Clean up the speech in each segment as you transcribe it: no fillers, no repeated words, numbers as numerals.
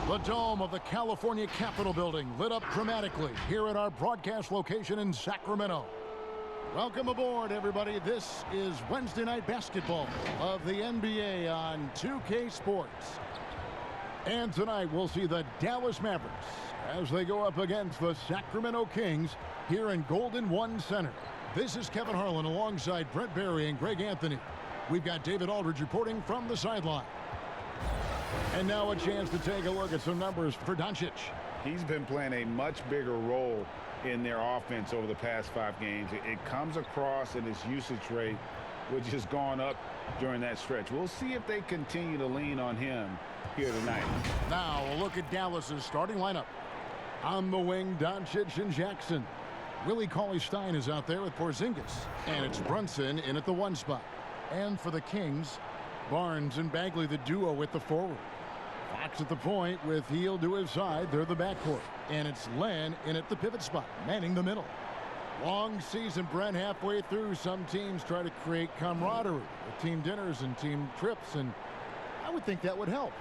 The dome of the California Capitol building lit up dramatically here at our broadcast location in Sacramento. Welcome aboard, everybody. This is Wednesday night basketball of the NBA on 2K Sports. And tonight we'll see the Dallas Mavericks as they go up against the Sacramento Kings here in Golden One Center. This is Kevin Harlan alongside Brett Barry and Greg Anthony. We've got David Aldridge reporting from the sideline. And now a chance to take a look at some numbers for Doncic. He's been playing a much bigger role in their offense over the past 5 games. It comes across in his usage rate, which has gone up during that stretch. We'll see if they continue to lean on him here tonight. Now a look at Dallas's starting lineup. On the wing, Doncic and Jackson. Willie Cauley-Stein is out there with Porzingis. And it's Brunson in at the 1 spot. And for the Kings, Barnes and Bagley, the duo with the forward. Fox at the point with Hield to his side. They're the backcourt. And it's Len in at the pivot spot, manning the middle. Long season, Brent, halfway through. Some teams try to create camaraderie with team dinners and team trips, and I would think that would help.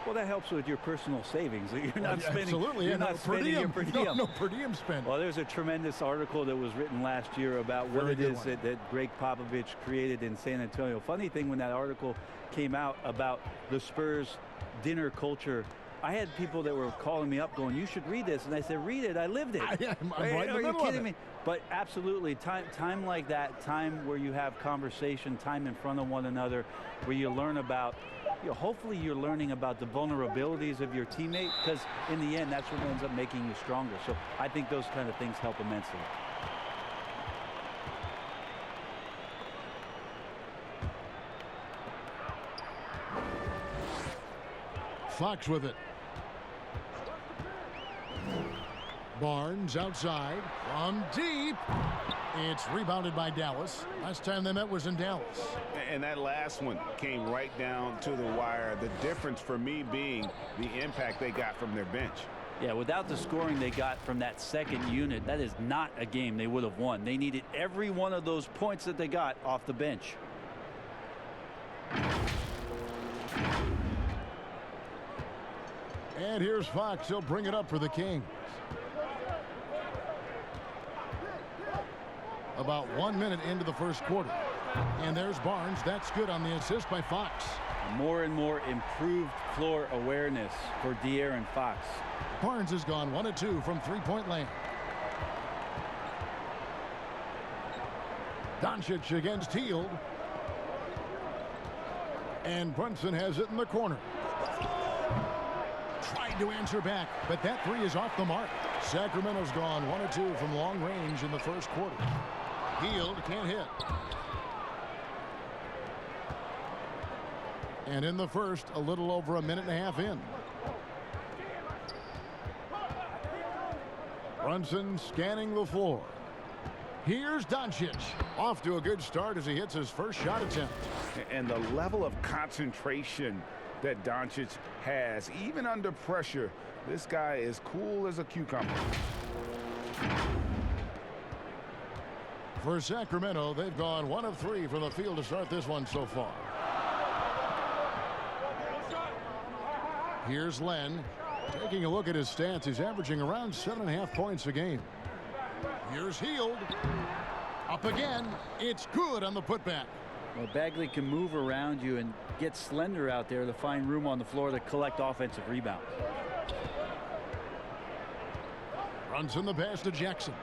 Well, that helps with your personal savings. You're not spending. Absolutely, you're not spending your per diem. No per diem spend. Well, there's a tremendous article that was written last year about what it is that Greg Popovich created in San Antonio. Funny thing, when that article came out about the Spurs dinner culture, I had people that were calling me up going, "You should read this," and I said, "Read it. I lived it." I'm right in the middle of it. Are you kidding me? But absolutely, time like that, time where you have conversation, time in front of one another, where you learn about, hopefully you're learning about the vulnerabilities of your teammate, because in the end, that's what ends up making you stronger. So I think those kind of things help immensely. Fox with it. Barnes outside from deep. It's rebounded by Dallas. Last time they met was in Dallas. And that last one came right down to the wire. The difference for me being the impact they got from their bench. Yeah, without the scoring they got from that second unit, that is not a game they would have won. They needed every one of those points that they got off the bench. And here's Fox. He'll bring it up for the Kings. About 1 minute into the first quarter. And there's Barnes. That's good on the assist by Fox. More and more improved floor awareness for De'Aaron Fox. Barnes has gone 1 of 2 from three-point land. Doncic against Hield. And Brunson has it in the corner. Tried to answer back, but that three is off the mark. Sacramento's gone 1 of 2 from long range in the first quarter. Hield can't hit. And in the first, a little over a minute and a half in. Brunson scanning the floor. Here's Doncic. Off to a good start as he hits his first shot attempt. And the level of concentration that Doncic has, even under pressure, this guy is cool as a cucumber. For Sacramento, they've gone 1 of 3 from the field to start this one so far. Here's Len. Taking a look at his stats, he's averaging around 7.5 points a game. Here's Hield. Up again. It's good on the putback. Well, Bagley can move around you and get slender out there to find room on the floor to collect offensive rebounds. Runs in the pass to Jackson.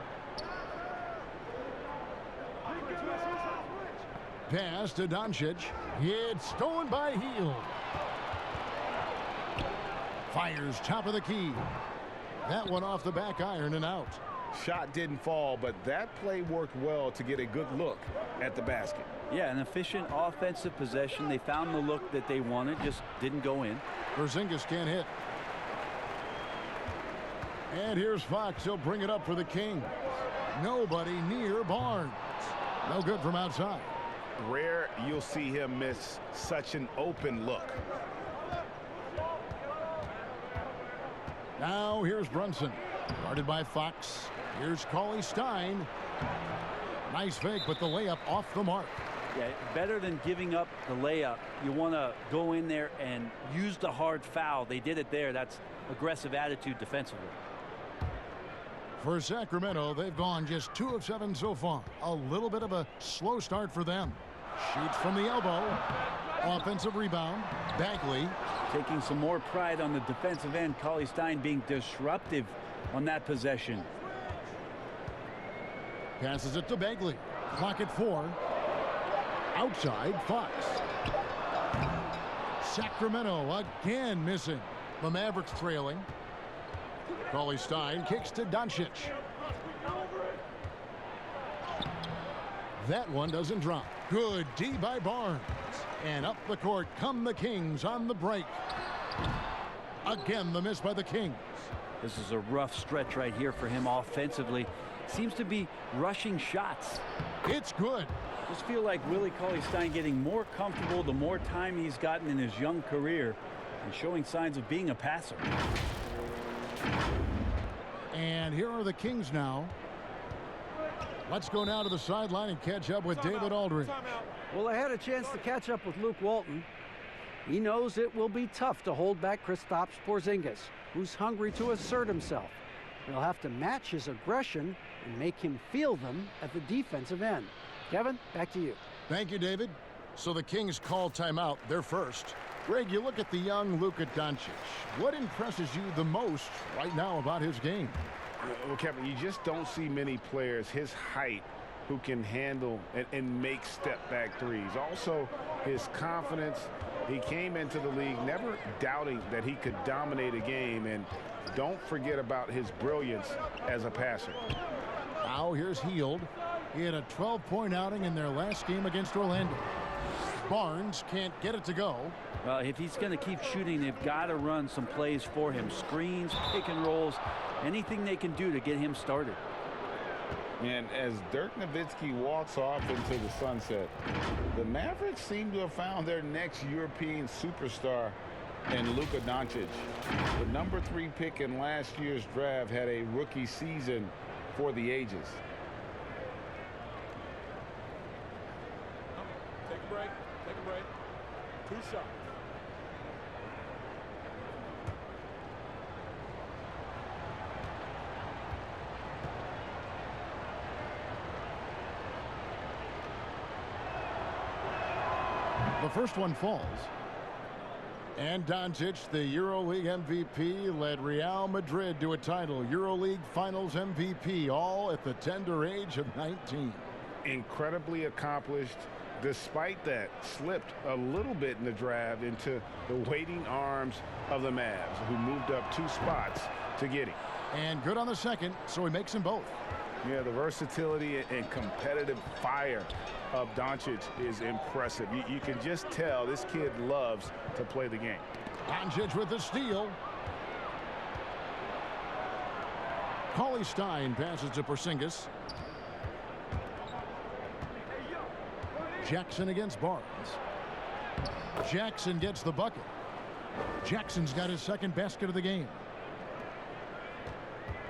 Pass to Doncic. It's stolen by Hield. Fires top of the key. That one off the back iron and out. Shot didn't fall, but that play worked well to get a good look at the basket. Yeah, an efficient offensive possession. They found the look that they wanted, just didn't go in. Porzingis can't hit. And here's Fox. He'll bring it up for the Kings. Nobody near Barnes. No good from outside. Rare you'll see him miss such an open look. Now here's Brunson. Guarded by Fox. Here's Cauley-Stein. Nice fake, but the layup off the mark. Yeah, better than giving up the layup. You want to go in there and use the hard foul. They did it there. That's aggressive attitude defensively. For Sacramento, they've gone just 2 of 7 so far. A little bit of a slow start for them. Shoots from the elbow. Offensive rebound. Bagley. Taking some more pride on the defensive end. Cauley Stein being disruptive on that possession. Passes it to Bagley. Clock at 4. Outside, Fox. Sacramento again missing. The Mavericks trailing. Cauley Stein kicks to Doncic. That one doesn't drop. Good D by Barnes. And up the court come the Kings on the break. Again, the miss by the Kings. This is a rough stretch right here for him offensively. Seems to be rushing shots. It's good. Just feel like Willie Cauley-Stein getting more comfortable the more time he's gotten in his young career and showing signs of being a passer. And here are the Kings now. Let's go now to the sideline and catch up with David Aldridge. Well, I had a chance to catch up with Luke Walton. He knows it will be tough to hold back Kristaps Porzingis, who's hungry to assert himself. They'll have to match his aggression and make him feel them at the defensive end. Kevin, back to you. Thank you, David. So the Kings call timeout. They're first. Greg, you look at the young Luka Doncic. What impresses you the most right now about his game? Well, Kevin, you just don't see many players his height who can handle and make step-back threes. Also, his confidence. He came into the league never doubting that he could dominate a game. And don't forget about his brilliance as a passer. Now here's Hield. He had a 12-point outing in their last game against Orlando. Barnes can't get it to go. Well, if he's going to keep shooting, they've got to run some plays for him. Screens, pick and rolls, anything they can do to get him started. And as Dirk Nowitzki walks off into the sunset, the Mavericks seem to have found their next European superstar in Luka Doncic. The number 3 pick in last year's draft had a rookie season for the ages. Take a break. Take a break. 2 shots. The first one falls. And Doncic, the EuroLeague MVP, led Real Madrid to a title. EuroLeague Finals MVP, all at the tender age of 19. Incredibly accomplished. Despite that, slipped a little bit in the draft into the waiting arms of the Mavs, who moved up 2 spots to get him. And good on the second, so he makes them both. Yeah, the versatility and competitive fire of Doncic is impressive. You can just tell this kid loves to play the game. Doncic with the steal. Cauley Stein passes to Porzingis. Jackson against Barnes. Jackson gets the bucket. Jackson's got his second basket of the game.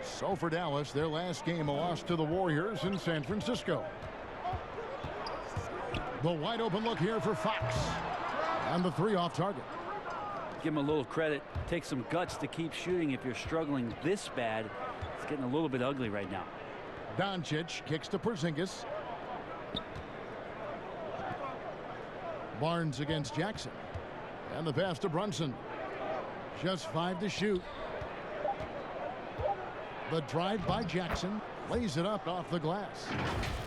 So for Dallas, their last game, a loss to the Warriors in San Francisco. The wide open look here for Fox. And the 3 off target. Give him a little credit. Take some guts to keep shooting if you're struggling this bad. It's getting a little bit ugly right now. Doncic kicks to Porzingis. Barnes against Jackson. And the pass to Brunson. Just 5 to shoot. The drive by Jackson. Lays it up off the glass.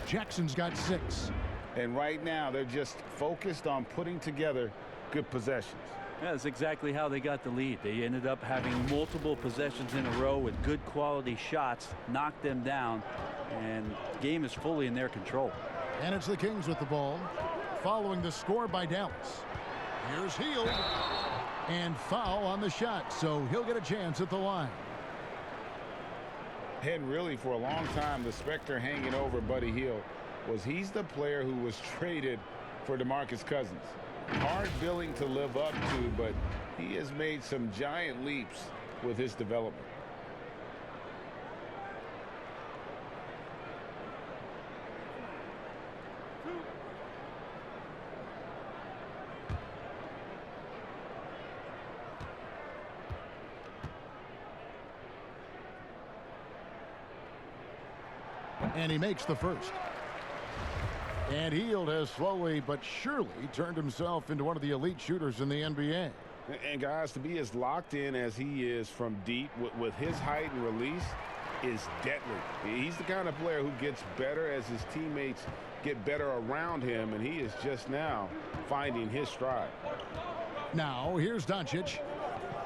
Jackson's got 6. And right now, they're just focused on putting together good possessions. Yeah, that's exactly how they got the lead. They ended up having multiple possessions in a row with good quality shots, knocked them down, and the game is fully in their control. And it's the Kings with the ball, following the score by Dallas. Here's Hield, and foul on the shot, so he'll get a chance at the line. And really, for a long time, the specter hanging over Buddy Hield was he's the player who was traded for DeMarcus Cousins. Hard billing to live up to, but he has made some giant leaps with his development. And he makes the first. And Hield has slowly but surely turned himself into one of the elite shooters in the NBA. And guys, to be as locked in as he is from deep with his height and release is deadly. He's the kind of player who gets better as his teammates get better around him, and he is just now finding his stride. Now, here's Doncic.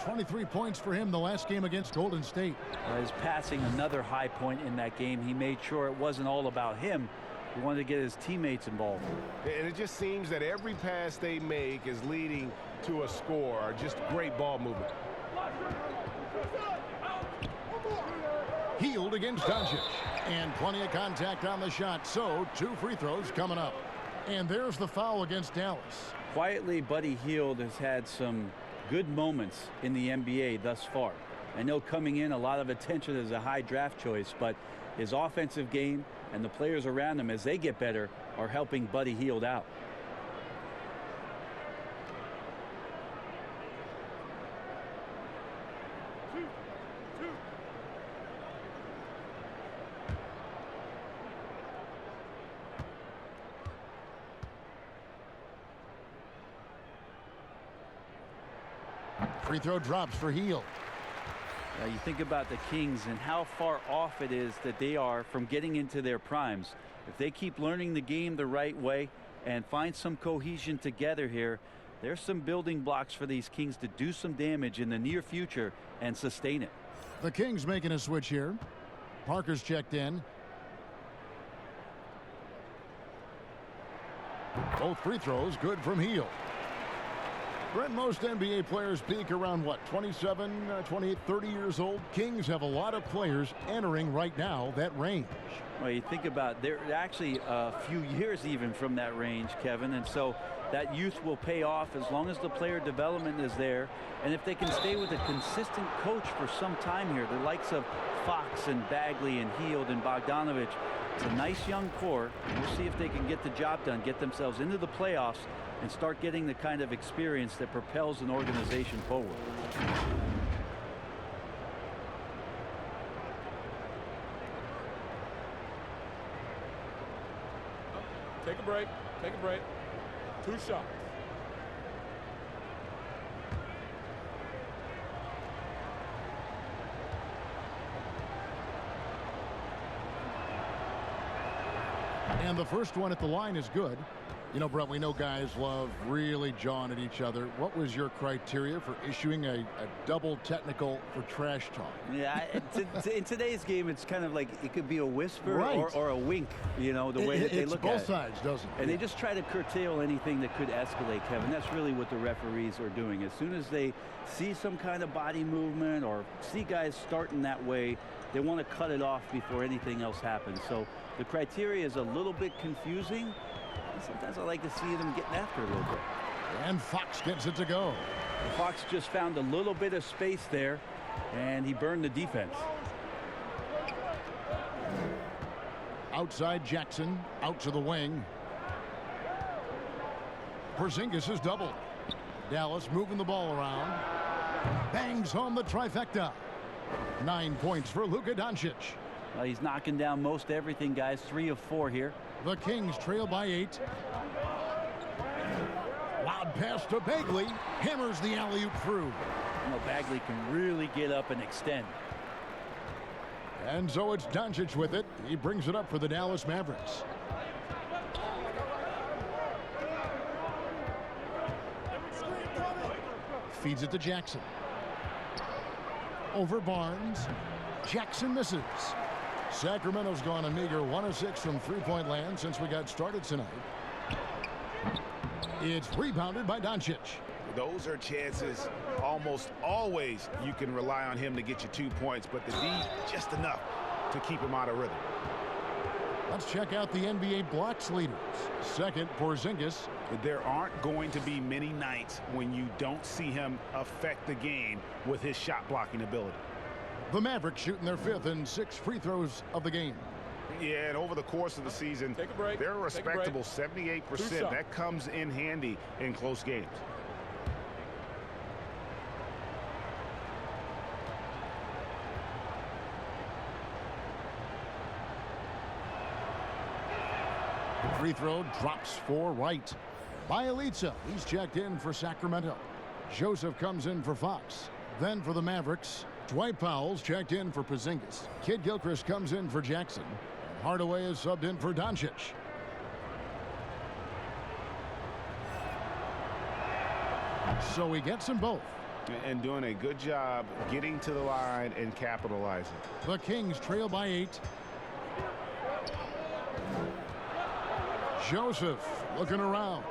23 points for him the last game against Golden State. He's passing another high point in that game. He made sure it wasn't all about him. He wanted to get his teammates involved. And it just seems that every pass they make is leading to a score, or just great ball movement. Hield against Doncic. And plenty of contact on the shot. So 2 free throws coming up. And there's the foul against Dallas. Quietly, Buddy Hield has had some good moments in the NBA thus far. I know coming in, a lot of attention as a high draft choice, but his offensive game and the players around him, as they get better, are helping Buddy Hield out. Free throw drops for Hield. You think about the Kings and how far off it is that they are from getting into their primes. If they keep learning the game the right way and find some cohesion together here, there's some building blocks for these Kings to do some damage in the near future and sustain it. The Kings making a switch here. Parker's checked in. Both free throws good from Hield. Brent, most NBA players peak around, what, 27, 28, 30 years old? Kings have a lot of players entering right now that range. Well, you think about, they're actually a few years even from that range, Kevin, and so that youth will pay off as long as the player development is there. And if they can stay with a consistent coach for some time here, the likes of Fox and Bagley and Hield and Bogdanovich, it's a nice young core. We'll see if they can get the job done, get themselves into the playoffs, and start getting the kind of experience that propels an organization forward. Take a break. Take a break. 2 shots. And the first one at the line is good. You know, Brett, we know guys love really jawing at each other. What was your criteria for issuing a double technical for trash talk? Yeah, in today's game, it's kind of like it could be a whisper right. or a wink, you know, the way that they look at it. It's both sides, doesn't it? And they just try to curtail anything that could escalate, Kevin. That's really what the referees are doing. As soon as they see some kind of body movement or see guys starting that way, they want to cut it off before anything else happens. So the criteria is a little bit confusing. Sometimes I like to see them getting after a little bit. And Fox gets it to go. Fox just found a little bit of space there, and he burned the defense. Outside Jackson, out to the wing. Porzingis is doubled. Dallas moving the ball around. Bangs home the trifecta. 9 points for Luka Doncic. Well, he's knocking down most everything, guys. 3 of 4 here. The Kings trail by 8. Loud pass to Bagley. Hammers the alley-oop through. You know, Bagley can really get up and extend. And so it's Doncic with it. He brings it up for the Dallas Mavericks. Feeds it to Jackson. Over Barnes. Jackson misses. Sacramento's gone a meager 1 of 6 from three-point land since we got started tonight. It's rebounded by Doncic. Those are chances almost always you can rely on him to get you 2 points, but the D just enough to keep him out of rhythm. Let's check out the NBA blocks leaders. Second, Porzingis. There aren't going to be many nights when you don't see him affect the game with his shot blocking ability. The Mavericks shooting their 5th and 6th free throws of the game. Yeah, and over the course of the season, Take a break. they're a respectable 78%. 2 shots. That comes in handy in close games. free throw drops for Wright. Bielitsa, he's checked in for Sacramento. Joseph comes in for Fox. Then for the Mavericks, Dwight Powell's checked in for Porzingis. Kid Gilchrist comes in for Jackson. And Hardaway is subbed in for Doncic. So he gets them both. And doing a good job getting to the line and capitalizing. The Kings trail by 8. Joseph looking around.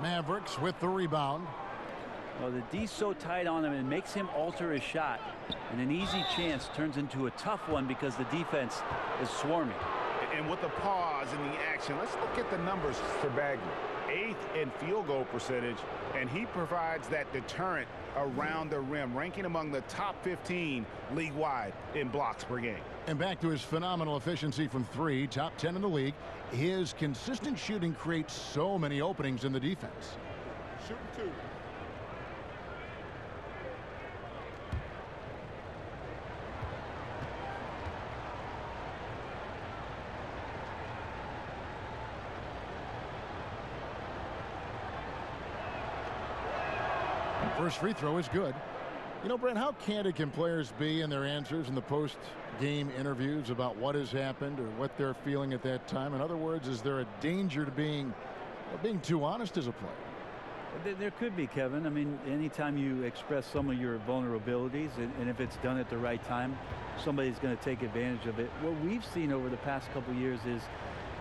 Mavericks with the rebound. Well, the D's so tight on him, it makes him alter his shot. And an easy chance turns into a tough one because the defense is swarming. And with the pause in the action, let's look at the numbers for Bagley. 8th in field goal percentage, and he provides that deterrent around the rim, ranking among the top 15 league-wide in blocks per game. And back to his phenomenal efficiency from 3, top 10 in the league. His consistent shooting creates so many openings in the defense. Shooting 2. First free throw is good. You know, Brent, how candid can players be in their answers in the post-game interviews about what has happened or what they're feeling at that time? In other words, is there a danger to being too honest as a player? There could be, Kevin. I mean, anytime you express some of your vulnerabilities, and if it's done at the right time, somebody's going to take advantage of it. What we've seen over the past couple of years is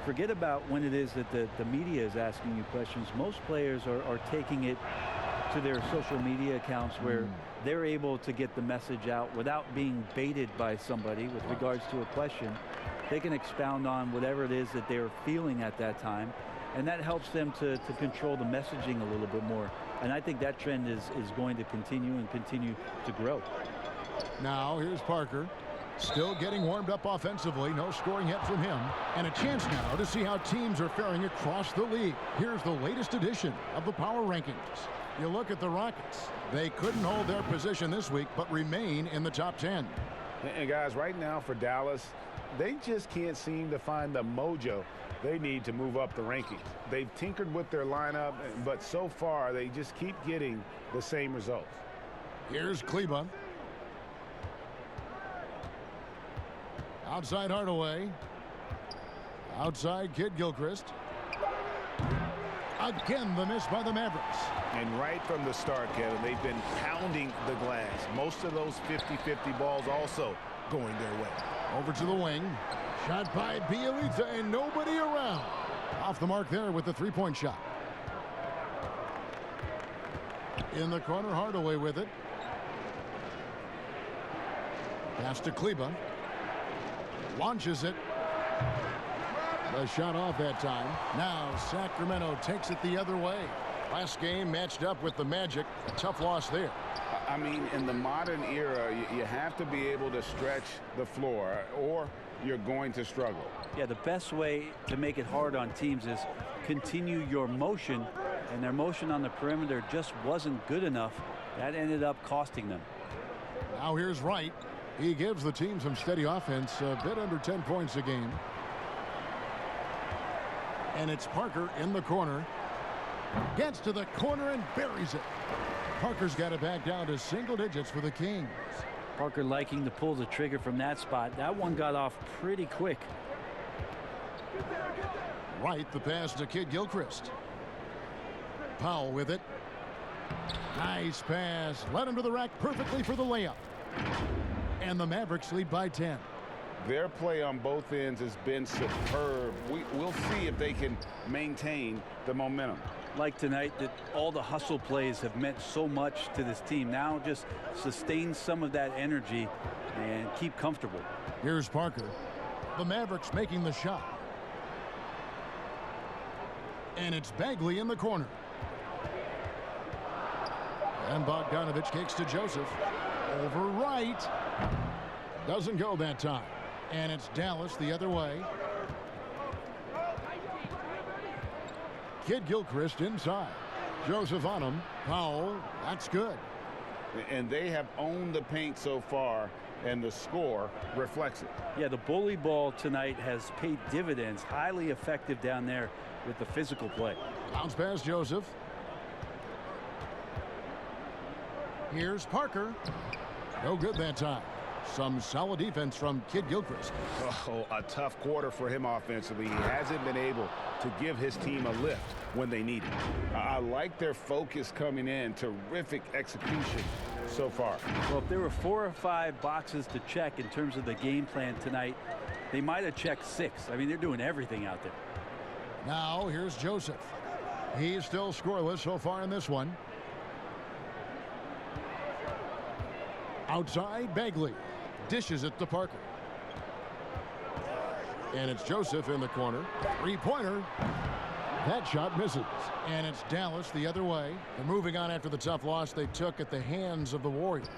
forget about when it is that the media is asking you questions. Most players are taking it to their social media accounts where they're able to get the message out without being baited by somebody with regards to a question. They can expound on whatever it is that they're feeling at that time, and that helps them to control the messaging a little bit more. And I think that trend is going to continue to grow. Now here's Parker, still getting warmed up offensively. No scoring yet from him, and a chance now to see how teams are faring across the league. Here's the latest edition of the power rankings. You look at the Rockets. They couldn't hold their position this week, but remain in the top 10. And guys, right now for Dallas, they just can't seem to find the mojo they need to move up the rankings. They've tinkered with their lineup, but so far they just keep getting the same results. Here's Kleba. Outside Hardaway. Outside Kid Gilchrist. Again, the miss by the Mavericks. And right from the start, Kevin, they've been pounding the glass. Most of those 50-50 balls also going their way. Over to the wing. Shot by Bielitsa, and nobody around. Off the mark there with the three-point shot. In the corner, Hardaway with it. Pass to Kleba. Launches it. The shot off that time. Now Sacramento takes it the other way. Last game matched up with the Magic. A tough loss there. I mean, in the modern era, you have to be able to stretch the floor or you're going to struggle. Yeah, the best way to make it hard on teams is continue your motion, and their motion on the perimeter just wasn't good enough. That ended up costing them. Now here's Wright. He gives the team some steady offense, a bit under 10 points a game. And it's Parker in the corner. Gets to the corner and buries it. Parker's got it back down to single digits for the Kings. Parker liking to pull the trigger from that spot. That one got off pretty quick. Wright, the pass to Kid Gilchrist. Powell with it. Nice pass. Led him to the rack perfectly for the layup. And the Mavericks lead by 10. Their play on both ends has been superb. We'll see if they can maintain the momentum. Like tonight, that all the hustle plays have meant so much to this team. Now just sustain some of that energy and keep comfortable. Here's Parker. The Mavericks making the shot. And it's Bagley in the corner. And Bogdanovich kicks to Joseph. Over Wright. Doesn't go that time. And it's Dallas the other way. Kid Gilchrist inside. Joseph on him. Powell. That's good. And they have owned the paint so far. and the score reflects it. Yeah, the bully ball tonight has paid dividends. Highly effective down there with the physical play. Bounce pass, Joseph. Here's Parker. No good that time. Some solid defense from Kid Gilchrist. Oh, a tough quarter for him offensively. He hasn't been able to give his team a lift when they need it. I like their focus coming in. Terrific execution so far. Well, if there were 4 or 5 boxes to check in terms of the game plan tonight, they might have checked 6. I mean, they're doing everything out there. Now here's Joseph. He's still scoreless so far in this one. Outside, Bagley dishes it to Parker. And it's Joseph in the corner. Three-pointer. That shot misses. And it's Dallas the other way. They're moving on after the tough loss they took at the hands of the Warriors.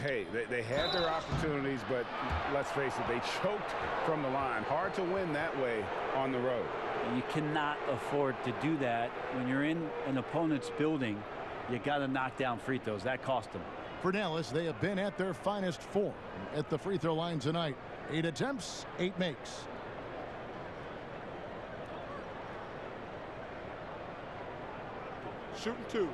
Hey, they had their opportunities, but let's face it, they choked from the line. Hard to win that way on the road. You cannot afford to do that when you're in an opponent's building. You got to knock down free throws. That cost them. For Dallas, they have been at their finest form at the free throw line tonight. 8 attempts, 8 makes. Shooting 2.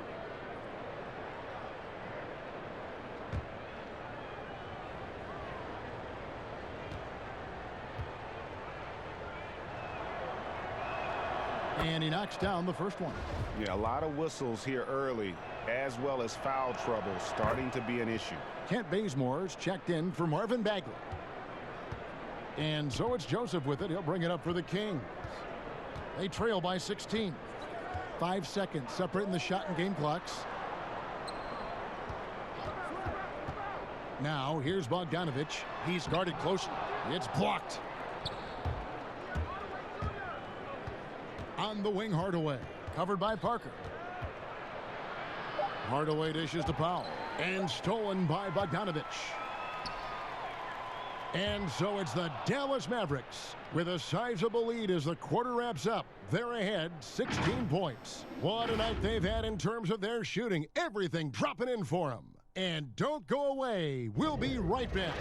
And he knocks down the first one. Yeah, a lot of whistles here early, as well as foul trouble starting to be an issue. Kent Bazemore's checked in for Marvin Bagley. And so it's Joseph with it. He'll bring it up for the Kings. They trail by 16. 5 seconds separating the shot and game clocks. Now here's Bogdanovich. He's guarded closely. It's blocked. On the wing, Hardaway. Covered by Parker. Hardaway dishes to Powell. And stolen by Bogdanovich. And so it's the Dallas Mavericks with a sizable lead as the quarter wraps up. They're ahead 16 points. What a night they've had in terms of their shooting. Everything dropping in for them. And don't go away. We'll be right back.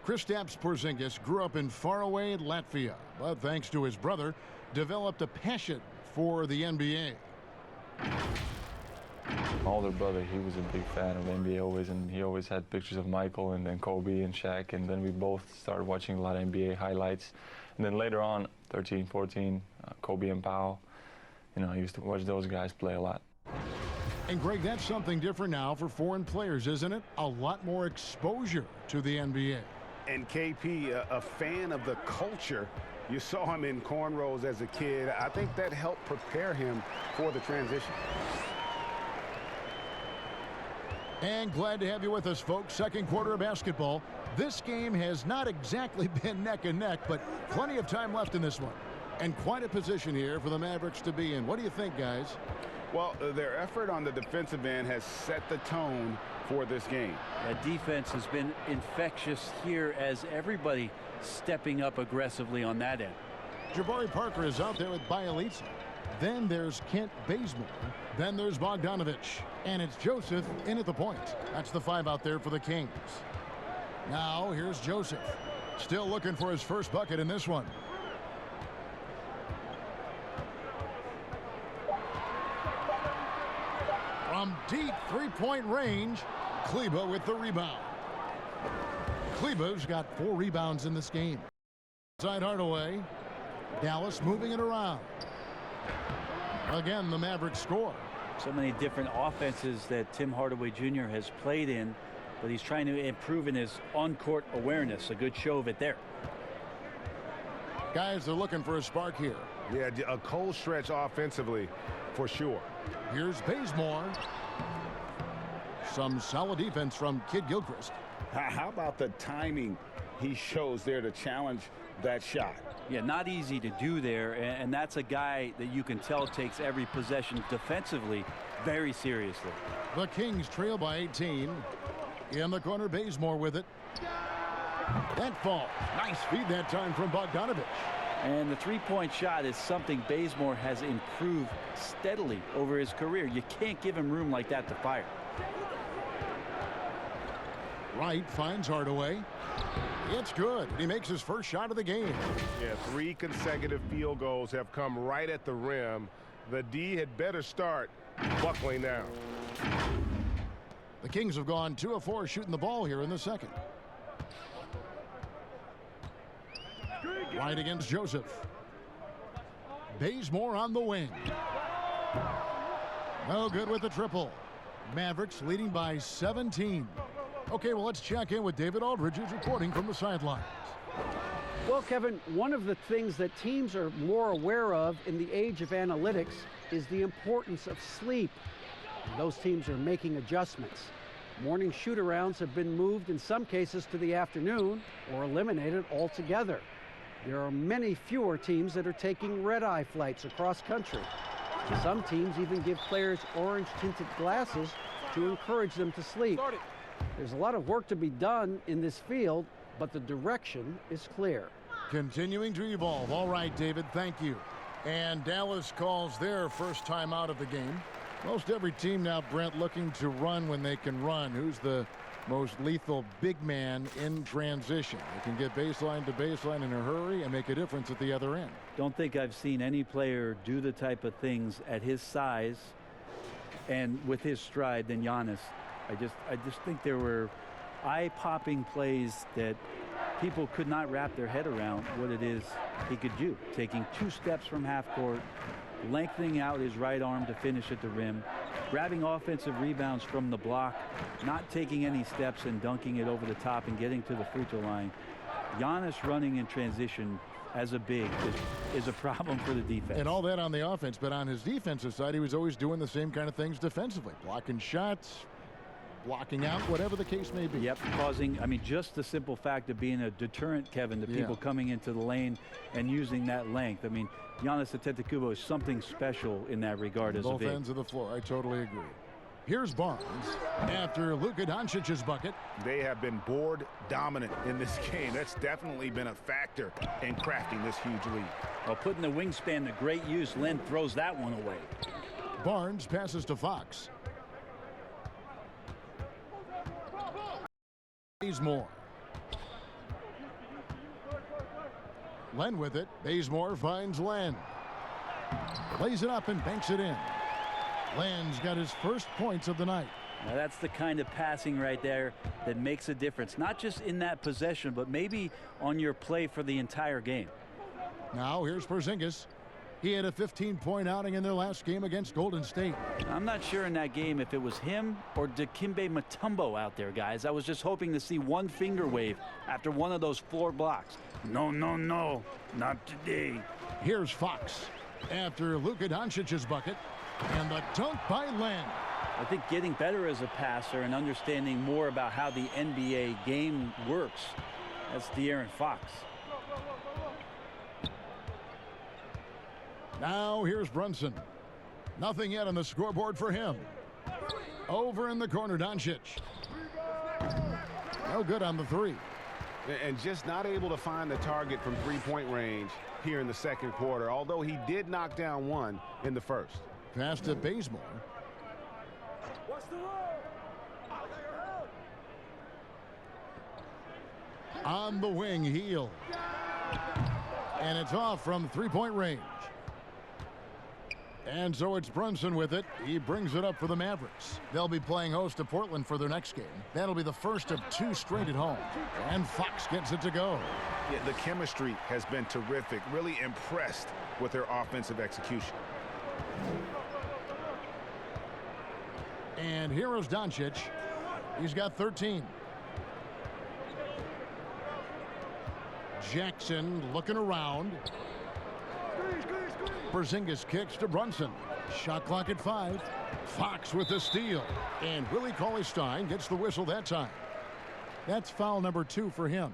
Kristaps Porzingis grew up in faraway Latvia, but thanks to his brother, developed a passion for the NBA. My older brother, he was a big fan of NBA always, and he always had pictures of Michael and then Kobe and Shaq, and then we both started watching a lot of NBA highlights. And then later on, 13, 14, Kobe and Powell, you know, I used to watch those guys play a lot. And Greg, that's something different now for foreign players, isn't it? A lot more exposure to the NBA. And KP, a fan of the culture. You saw him in cornrows as a kid. I think that helped prepare him for the transition. And glad to have you with us, folks. Second quarter of basketball. This game has not exactly been neck and neck, but plenty of time left in this one. And quite a position here for the Mavericks to be in. What do you think, guys? Well, their effort on the defensive end has set the tone for this game. That defense has been infectious here as everybody stepping up aggressively on that end. Jabari Parker is out there with Bielitsa. Then there's Kent Bazemore. Then there's Bogdanovich. And it's Joseph in at the point. That's the 5 out there for the Kings. Now here's Joseph. Still looking for his first bucket in this one. From deep three-point range, Kleba with the rebound. Kleba's got 4 rebounds in this game. Inside Hardaway. Dallas moving it around. Again, the Mavericks score. So many different offenses that Tim Hardaway Jr. has played in, but he's trying to improve in his on-court awareness. A good show of it there. Guys, they're looking for a spark here. Yeah, a cold stretch offensively for sure. Here's Bazemore. Some solid defense from Kid Gilchrist. How about the timing he shows there to challenge that shot. Yeah, not easy to do there, and that's a guy that you can tell takes every possession defensively very seriously. The Kings trail by 18. In the corner, Bazemore with it. That falls. Nice feed that time from Bogdanovich. And the three-point shot is something Bazemore has improved steadily over his career. You can't give him room like that to fire. Wright finds Hardaway. It's good. He makes his first shot of the game. Yeah, 3 consecutive field goals have come right at the rim. The D had better start buckling down. The Kings have gone 2 of 4 shooting the ball here in the second. Wright against Joseph. Bazemore on the wing. No good with the triple. Mavericks leading by 17. Okay, well, let's check in with David Aldridge, who's reporting from the sidelines. Well, Kevin, one of the things that teams are more aware of in the age of analytics is the importance of sleep. And those teams are making adjustments. Morning shoot-arounds have been moved in some cases to the afternoon or eliminated altogether. There are many fewer teams that are taking red-eye flights across country. Some teams even give players orange-tinted glasses to encourage them to sleep. There's a lot of work to be done in this field, but the direction is clear. Continuing to evolve. All right, David, thank you. And Dallas calls their first time out of the game. Most every team now, Brent, looking to run when they can run. Who's the most lethal big man in transition? They can get baseline to baseline in a hurry and make a difference at the other end. Don't think I've seen any player do the type of things at his size and with his stride than Giannis. I just think there were eye-popping plays that people could not wrap their head around what it is he could do. Taking 2 steps from half court, lengthening out his right arm to finish at the rim, grabbing offensive rebounds from the block, not taking any steps and dunking it over the top and getting to the free throw line. Giannis running in transition as a big is a problem for the defense. And all that on the offense, but on his defensive side, he was always doing the same kind of things defensively. Blocking shots, blocking out, whatever the case may be. Yep, causing, I mean, just the simple fact of being a deterrent, Kevin, to people coming into the lane and using that length. I mean, Giannis Antetokounmpo is something special in that regard as a big. Both ends of the floor, I totally agree. Here's Barnes after Luka Doncic's bucket. They have been board dominant in this game. That's definitely been a factor in crafting this huge lead. Well, putting the wingspan to great use, Len throws that one away. Barnes passes to Fox. Bazemore. Len with it. Bazemore finds Len. Lays it up and banks it in. Len's got his first points of the night. Now that's the kind of passing right there that makes a difference, not just in that possession, but maybe on your play for the entire game. Now here's Porzingis. He had a 15-point outing in their last game against Golden State. I'm not sure in that game if it was him or Dikembe Mutombo out there, guys. I was just hoping to see one finger wave after one of those floor blocks. No, no, no, not today. Here's Fox after Luka Doncic's bucket. And the dunk by Len. I think getting better as a passer and understanding more about how the NBA game works. That's De'Aaron Fox. Now here's Brunson. Nothing yet on the scoreboard for him. Over in the corner, Doncic. No good on the 3. And just not able to find the target from 3-point range here in the second quarter, although he did knock down one in the first. Pass to Bazemore. On the wing, Heel. And it's off from 3-point range. And so it's Brunson with it. He brings it up for the Mavericks. They'll be playing host to Portland for their next game. That'll be the first of 2 straight at home. And Fox gets it to go. Yeah, the chemistry has been terrific. Really impressed with their offensive execution. And here is Doncic. He's got 13. Jackson looking around. Porzingis kicks to Brunson. Shot clock at 5. Fox with the steal. And Willie Cauley-Stein gets the whistle that time. That's foul number 2 for him.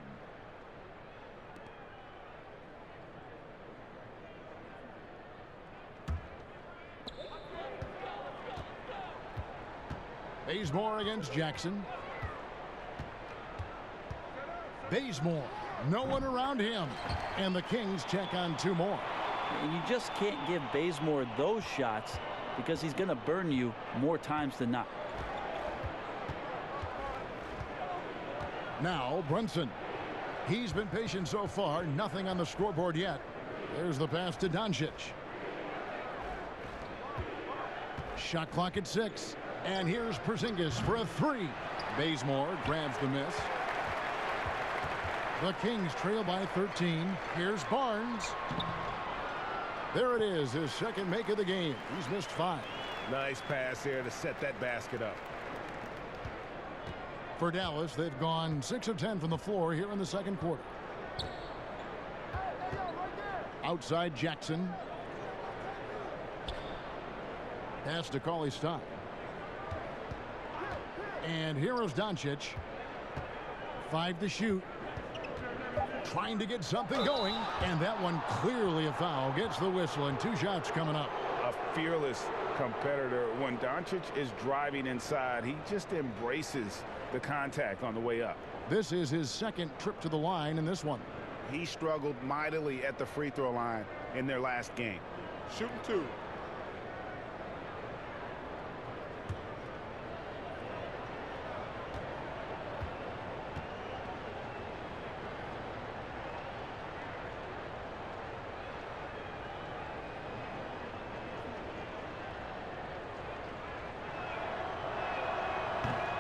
Bazemore against Jackson. Bazemore, no one around him. And the Kings check on 2 more. And you just can't give Bazemore those shots because he's going to burn you more times than not. Now Brunson. He's been patient so far. Nothing on the scoreboard yet. There's the pass to Doncic. Shot clock at 6. And here's Porzingis for a 3. Bazemore grabs the miss. The Kings trail by 13. Here's Barnes. There it is, his second make of the game. He's missed 5. Nice pass there to set that basket up. For Dallas, they've gone 6 of 10 from the floor here in the second quarter. Outside Jackson. Pass to Cauley-Stein. And here is Doncic. 5 to shoot. Trying to get something going. And that one clearly a foul. Gets the whistle and 2 shots coming up. A fearless competitor. When Doncic is driving inside, he just embraces the contact on the way up. This is his second trip to the line in this one. He struggled mightily at the free throw line in their last game. Shooting 2.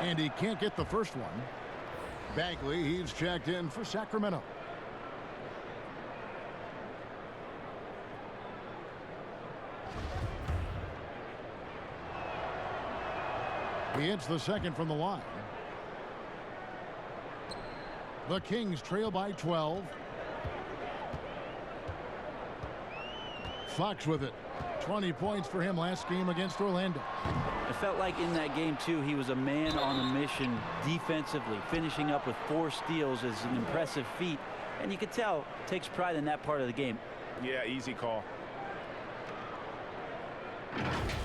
And he can't get the first one. Bagley, he's checked in for Sacramento. He hits the second from the line. The Kings trail by 12. Fox with it. 20 points for him last game against Orlando. It felt like in that game, too, he was a man on a mission defensively. Finishing up with 4 steals is an impressive feat. And you can tell, takes pride in that part of the game. Yeah, easy call.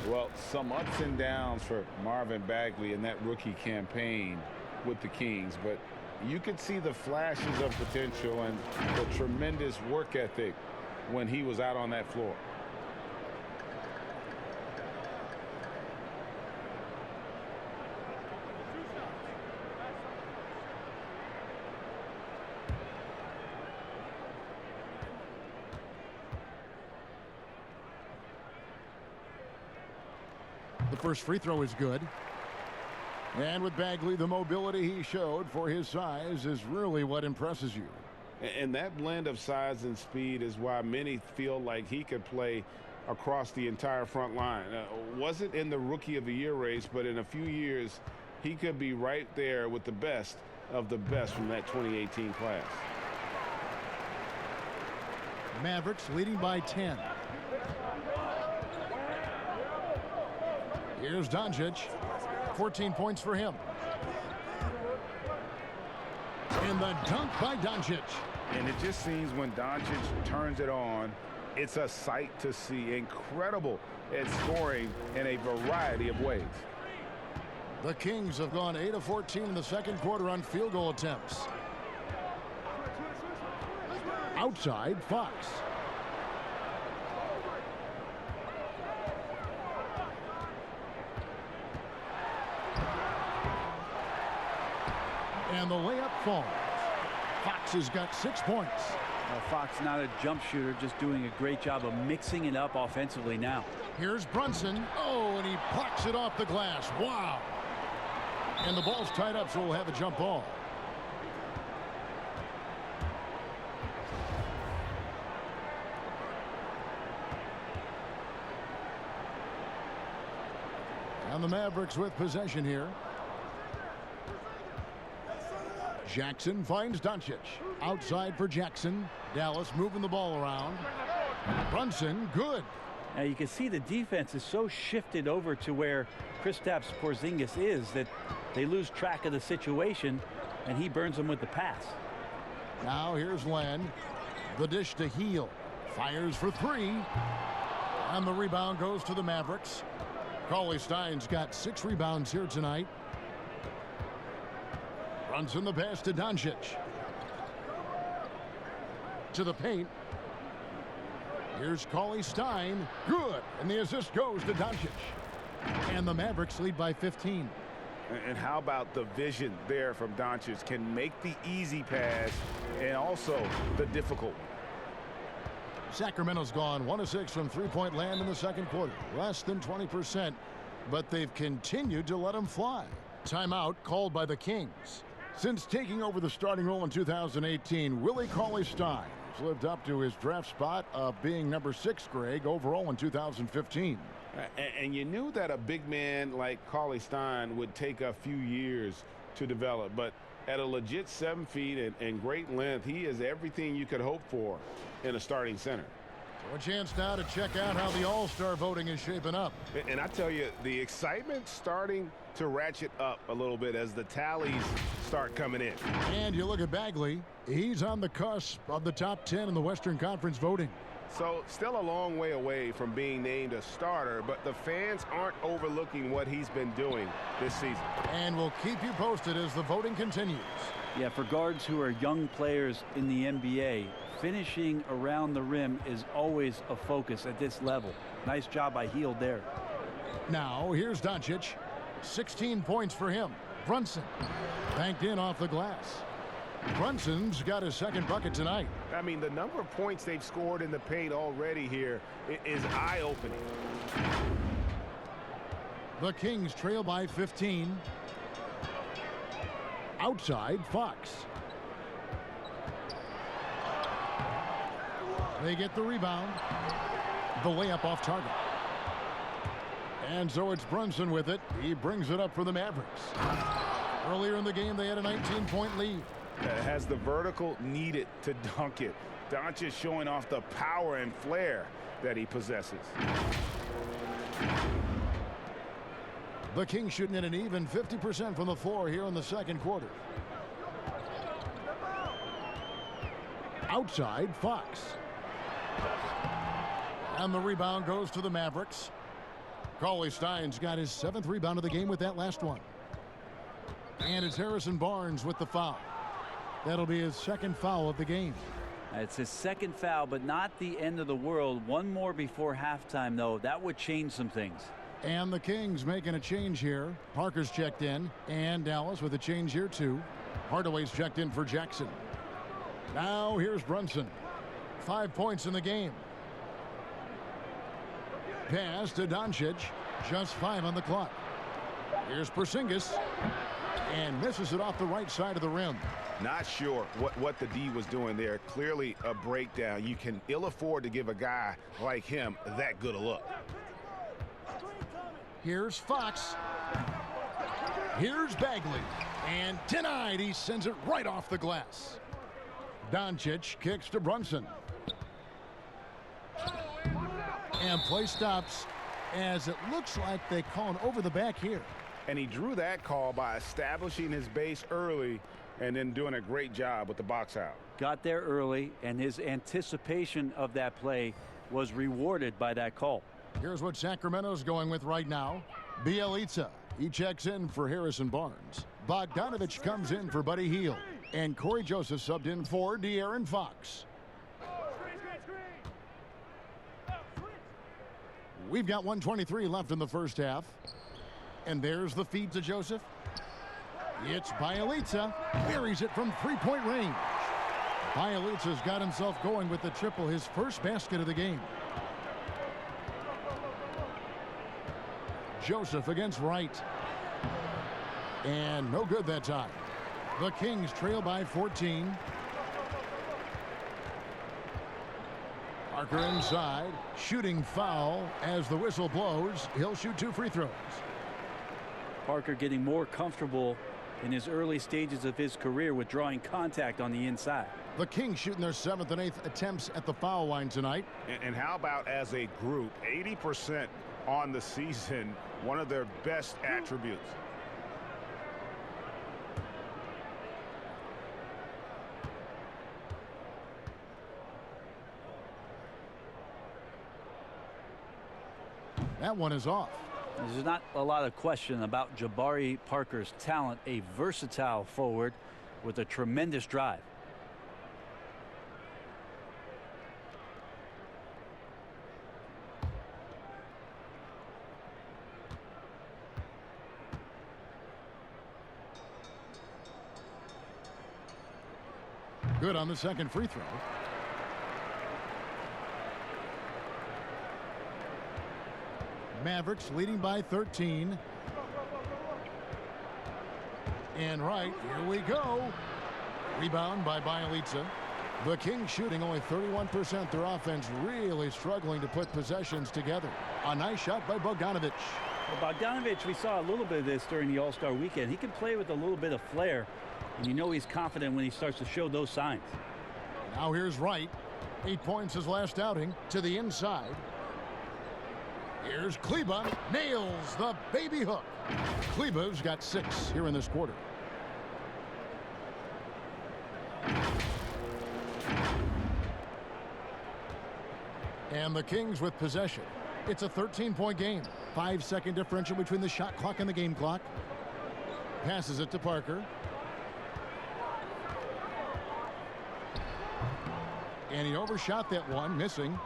Well, some ups and downs for Marvin Bagley in that rookie campaign with the Kings. But you could see the flashes of potential and the tremendous work ethic when he was out on that floor. The first free throw is good. And with Bagley, the mobility he showed for his size is really what impresses you. And that blend of size and speed is why many feel like he could play across the entire front line. Wasn't in the Rookie of the Year race, but in a few years, he could be right there with the best of the best from that 2018 class. Mavericks leading by 10. Here's Doncic. 14 points for him. And the dunk by Doncic. And it just seems when Doncic turns it on, it's a sight to see. Incredible at scoring in a variety of ways. The Kings have gone 8 of 14 in the second quarter on field goal attempts. Outside, Fox. And the layup falls. Fox has got 6 points. Fox not a jump shooter, just doing a great job of mixing it up offensively now. Here's Brunson. Oh, and he plucks it off the glass. Wow. And the ball's tied up, so we'll have a jump ball. And the Mavericks with possession here. Jackson finds Doncic. Outside for Jackson. Dallas moving the ball around. Brunson, good. Now you can see the defense is so shifted over to where Kristaps Porzingis is that they lose track of the situation, and he burns them with the pass. Now here's Len. The dish to Heel. Fires for 3. And the rebound goes to the Mavericks. Cauley-Stein's got 6 rebounds here tonight. Brunson the pass to Doncic. To the paint. Here's Cauley Stein. Good. And the assist goes to Doncic. And the Mavericks lead by 15. And how about the vision there from Doncic? Can make the easy pass and also the difficult one. Sacramento's gone 1 of 6 from three-point land in the second quarter. Less than 20%, but they've continued to let them fly. Timeout called by the Kings. Since taking over the starting role in 2018, Willie Cauley-Stein has lived up to his draft spot of being number 6, Greg, overall in 2015. And you knew that a big man like Cauley-Stein would take a few years to develop, but at a legit 7 feet and great length, he is everything you could hope for in a starting center. So a chance now to check out how the All-Star voting is shaping up. And I tell you, the excitement's starting to ratchet up a little bit as the tallies start coming in. And you look at Bagley. He's on the cusp of the top 10 in the Western Conference voting. So still a long way away from being named a starter, but the fans aren't overlooking what he's been doing this season. And we'll keep you posted as the voting continues. Yeah, for guards who are young players in the NBA, finishing around the rim is always a focus at this level. Nice job by Hield there. Now here's Doncic. 16 points for him. Brunson banked in off the glass. Brunson's got his second bucket tonight. I mean, the number of points they've scored in the paint already here is eye-opening. The Kings trail by 15. Outside, Fox. They get the rebound. The layup off target. And so it's Brunson with it. He brings it up for the Mavericks. Earlier in the game, they had a 19-point lead. Has the vertical needed to dunk it. Doncic showing off the power and flair that he possesses. The Kings shooting at an even 50% from the floor here in the second quarter. Outside, Fox. And the rebound goes to the Mavericks. Cauley-Stein's got his 7th rebound of the game with that last one. And it's Harrison Barnes with the foul. That'll be his 2nd foul of the game. It's his 2nd foul, but not the end of the world. One more before halftime, though. That would change some things. And the Kings making a change here. Parker's checked in, and Dallas with a change here, too. Hardaway's checked in for Jackson. Now here's Brunson. 5 points in the game. Pass to Doncic. Just 5 on the clock. Here's Porzingis. And misses it off the right side of the rim. Not sure what the D was doing there. Clearly a breakdown. You can ill afford to give a guy like him that good a look. Here's Fox. Here's Bagley. And denied. He sends it right off the glass. Doncic kicks to Brunson. And play stops as it looks like they call an over the back here. And he drew that call by establishing his base early and then doing a great job with the box out. Got there early, and his anticipation of that play was rewarded by that call. Here's what Sacramento's going with right now. Bjelica. He checks in for Harrison Barnes. Bogdanovich comes in for Buddy Hield. And Corey Joseph subbed in for De'Aaron Fox. We've got 1:23 left in the first half. And there's the feed to Joseph. It's Bjelica. Buries it from three-point range. Bjelica's got himself going with the triple, his first basket of the game. Joseph against Wright. And no good that time. The Kings trail by 14. Parker inside. Shooting foul as the whistle blows. He'll shoot 2 free throws. Parker getting more comfortable in his early stages of his career with drawing contact on the inside. The Kings shooting their 7th and 8th attempts at the foul line tonight. And how about as a group, 80% on the season, one of their best attributes. That one is off. There's not a lot of question about Jabari Parker's talent, a versatile forward with a tremendous drive. Good on the second free throw. Mavericks leading by 13. And right, here we go. Rebound by Bielitsa. The Kings shooting only 31%. Their offense really struggling to put possessions together. A nice shot by Bogdanovic. Well, Bogdanovic, we saw a little bit of this during the All-Star weekend. He can play with a little bit of flair, and you know he's confident when he starts to show those signs. Now here's Wright. 8 points his last outing to the inside. Here's Kleba. Nails the baby hook. Kleba's got 6 here in this quarter. And the Kings with possession. It's a 13-point game. 5-second differential between the shot clock and the game clock. Passes it to Parker. And he overshot that one, missing.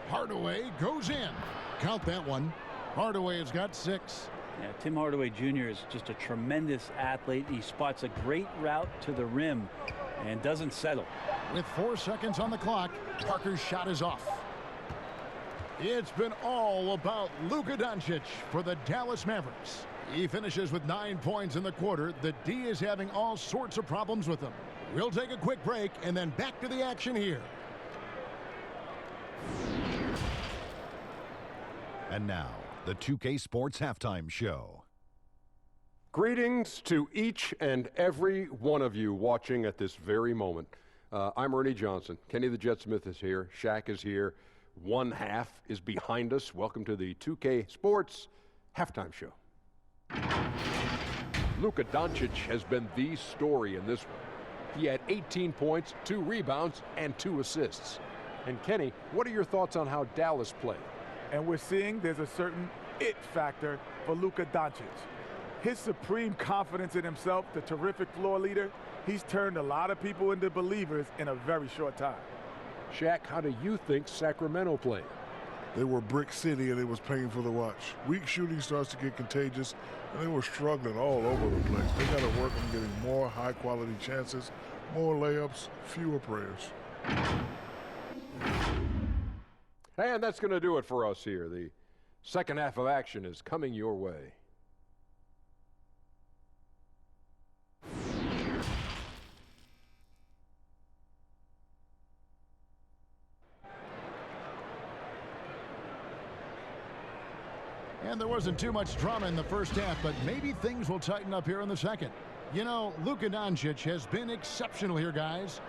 Hardaway goes in. Count that one. Hardaway has got 6. Yeah, Tim Hardaway Jr. is just a tremendous athlete. He spots a great route to the rim and doesn't settle. With 4 seconds on the clock, Parker's shot is off. It's been all about Luka Doncic for the Dallas Mavericks. He finishes with 9 points in the quarter. The D is having all sorts of problems with him. We'll take a quick break and then back to the action here. And now, the 2K Sports Halftime Show. Greetings to each and every one of you watching at this very moment. I'm Ernie Johnson. Kenny the Jet Smith is here. Shaq is here. One half is behind us. Welcome to the 2K Sports Halftime Show. Luka Doncic has been the story in this one. He had 18 points, 2 rebounds, and 2 assists. And Kenny, what are your thoughts on how Dallas played? And we're seeing there's a certain it factor for Luka Doncic. His supreme confidence in himself, the terrific floor leader, he's turned a lot of people into believers in a very short time. Shaq, how do you think Sacramento played? They were brick city and it was painful to watch. Weak shooting starts to get contagious and they were struggling all over the place. They got to work on getting more high quality chances, more layups, fewer prayers. And that's going to do it for us here. The second half of action is coming your way. And there wasn't too much drama in the first half, but maybe things will tighten up here in the second. You know, Luka Doncic has been exceptional here, guys.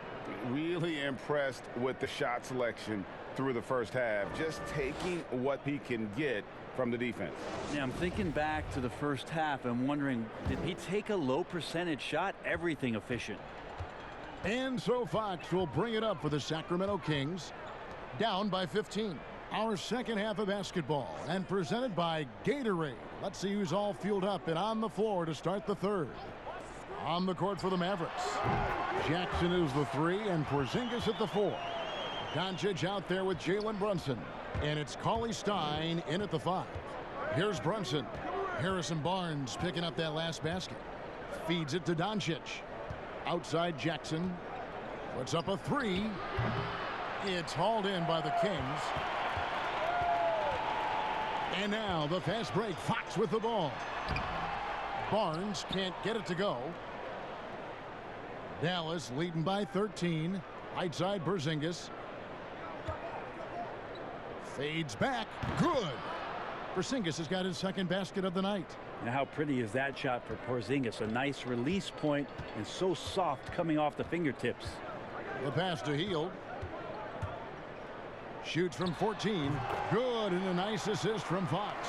Really impressed with the shot selection through the first half, just taking what he can get from the defense. Yeah, I'm thinking back to the first half and wondering, did he take a low percentage shot? Everything efficient. And so Fox will bring it up for the Sacramento Kings, down by 15. Our second half of basketball, and presented by Gatorade. Let's see who's all fueled up and on the floor to start the third. On the court for the Mavericks, Jackson is the 3 and Porzingis at the 4. Doncic out there with Jalen Brunson, and it's Cauley-Stein in at the 5. Here's Brunson. Harrison Barnes picking up that last basket. Feeds it to Doncic. Outside Jackson. Puts up a 3. It's hauled in by the Kings. And now the fast break. Fox with the ball. Barnes can't get it to go. Dallas leading by 13. Right side Porzingis. Fades back. Good. Porzingis has got his second basket of the night. Now how pretty is that shot for Porzingis? A nice release point and so soft coming off the fingertips. The pass to Hield. Shoots from 14. Good, and a nice assist from Fox.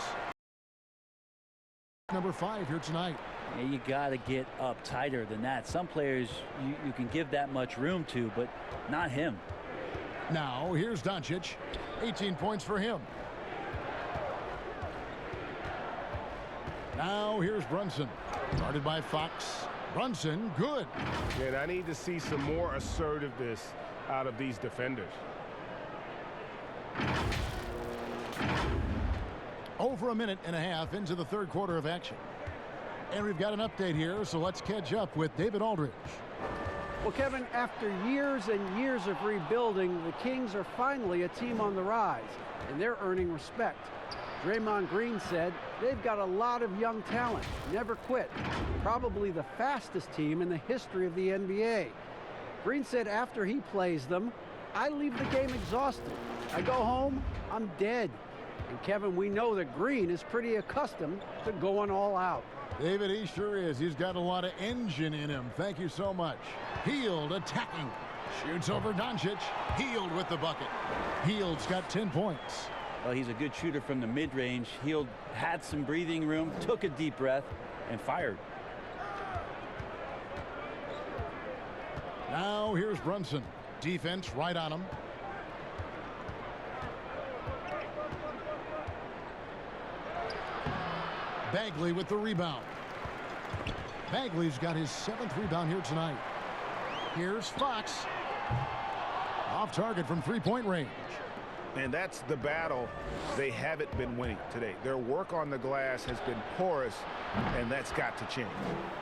Number 5 here tonight. Yeah, you got to get up tighter than that. Some players you can give that much room to, but not him. Now here's Doncic. 18 points for him. Now here's Brunson. Guarded by Fox. Brunson, good. And I need to see some more assertiveness out of these defenders. Over a minute and a half into the third quarter of action. And we've got an update here, so let's catch up with David Aldridge. Well, Kevin, after years and years of rebuilding, the Kings are finally a team on the rise, and they're earning respect. Draymond Green said they've got a lot of young talent, never quit, probably the fastest team in the history of the NBA. Green said after he plays them, I leave the game exhausted. I go home, I'm dead. And Kevin, we know that Green is pretty accustomed to going all out. David, he sure is. He's got a lot of engine in him. Thank you so much. Hield attacking. Shoots over Doncic. Hield with the bucket. Hield's got 10 points. Well, he's a good shooter from the mid-range. Hield had some breathing room, took a deep breath, and fired. Now here's Brunson. Defense right on him. Bagley with the rebound. Bagley's got his 7th rebound here tonight. Here's Fox. Off target from three-point range. And that's the battle they haven't been winning today. Their work on the glass has been porous, and that's got to change.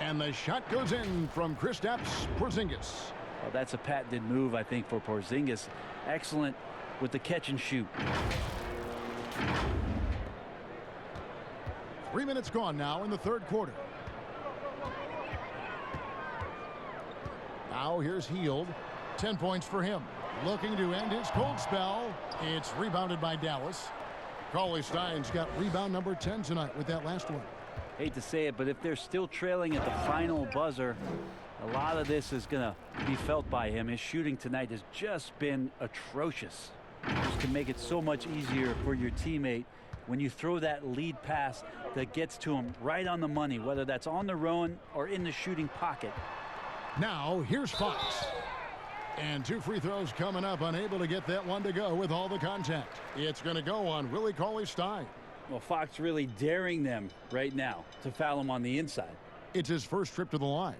And the shot goes in from Kristaps Porzingis. Well, that's a patented move, I think, for Porzingis. Excellent with the catch and shoot. 3 minutes gone now in the third quarter. Now here's Hield. 10 points for him. Looking to end his cold spell. It's rebounded by Dallas. Cauley-Stein's got rebound number 10 tonight with that last one. Hate to say it, but if they're still trailing at the final buzzer, a lot of this is going to be felt by him. His shooting tonight has just been atrocious. This can make it so much easier for your teammate when you throw that lead pass that gets to him right on the money, whether that's on the run or in the shooting pocket. Now here's Fox. And 2 free throws coming up, unable to get that one to go with all the contact. It's going to go on Willie Cauley-Stein. Well, Fox really daring them right now to foul him on the inside. It's his first trip to the line.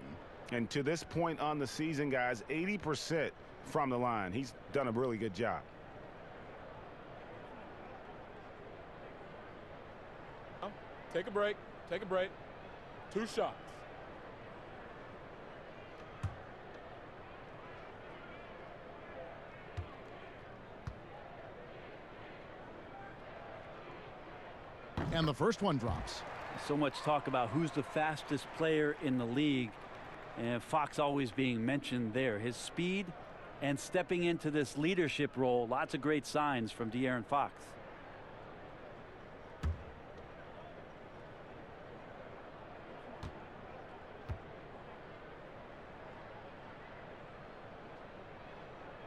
And to this point on the season, guys, 80% from the line. He's done a really good job. Take a break. Take a break. 2 shots. And the first one drops. So much talk about who's the fastest player in the league, and Fox always being mentioned there. His speed and stepping into this leadership role, lots of great signs from De'Aaron Fox.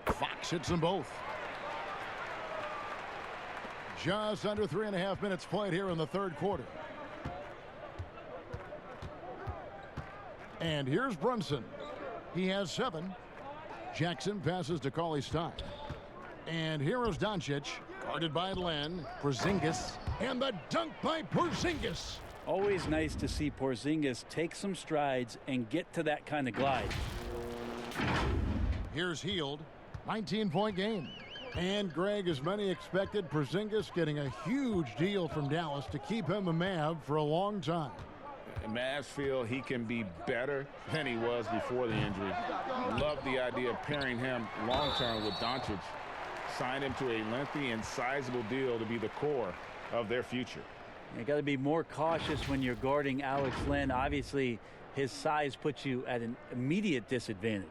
Fox hits them both. Just under 3.5 minutes played here in the third quarter. And here's Brunson. He has 7. Jackson passes to Cauley-Stein. And here is Doncic, guarded by Len. Porzingis, and the dunk by Porzingis. Always nice to see Porzingis take some strides and get to that kind of glide. Here's Hield. 19-point game. And Greg, as many expected, Porzingis getting a huge deal from Dallas to keep him a Mav for a long time. Mavs feel he can be better than he was before the injury. Love the idea of pairing him long-term with Doncic. Signed him to a lengthy and sizable deal to be the core of their future. You got to be more cautious when you're guarding Alex Len. Obviously, his size puts you at an immediate disadvantage.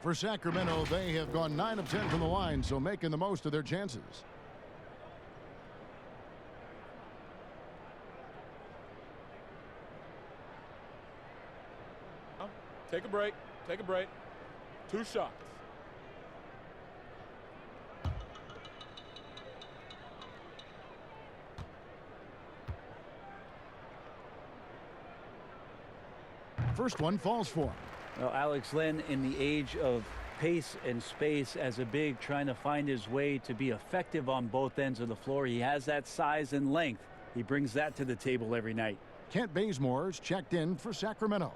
For Sacramento, they have gone 9 of 10 from the line, so making the most of their chances. Take a break. Take a break. 2 shots. First one falls for him. Well, Alex Len, in the age of pace and space as a big, trying to find his way to be effective on both ends of the floor. He has that size and length. He brings that to the table every night. Kent Bazemore's checked in for Sacramento.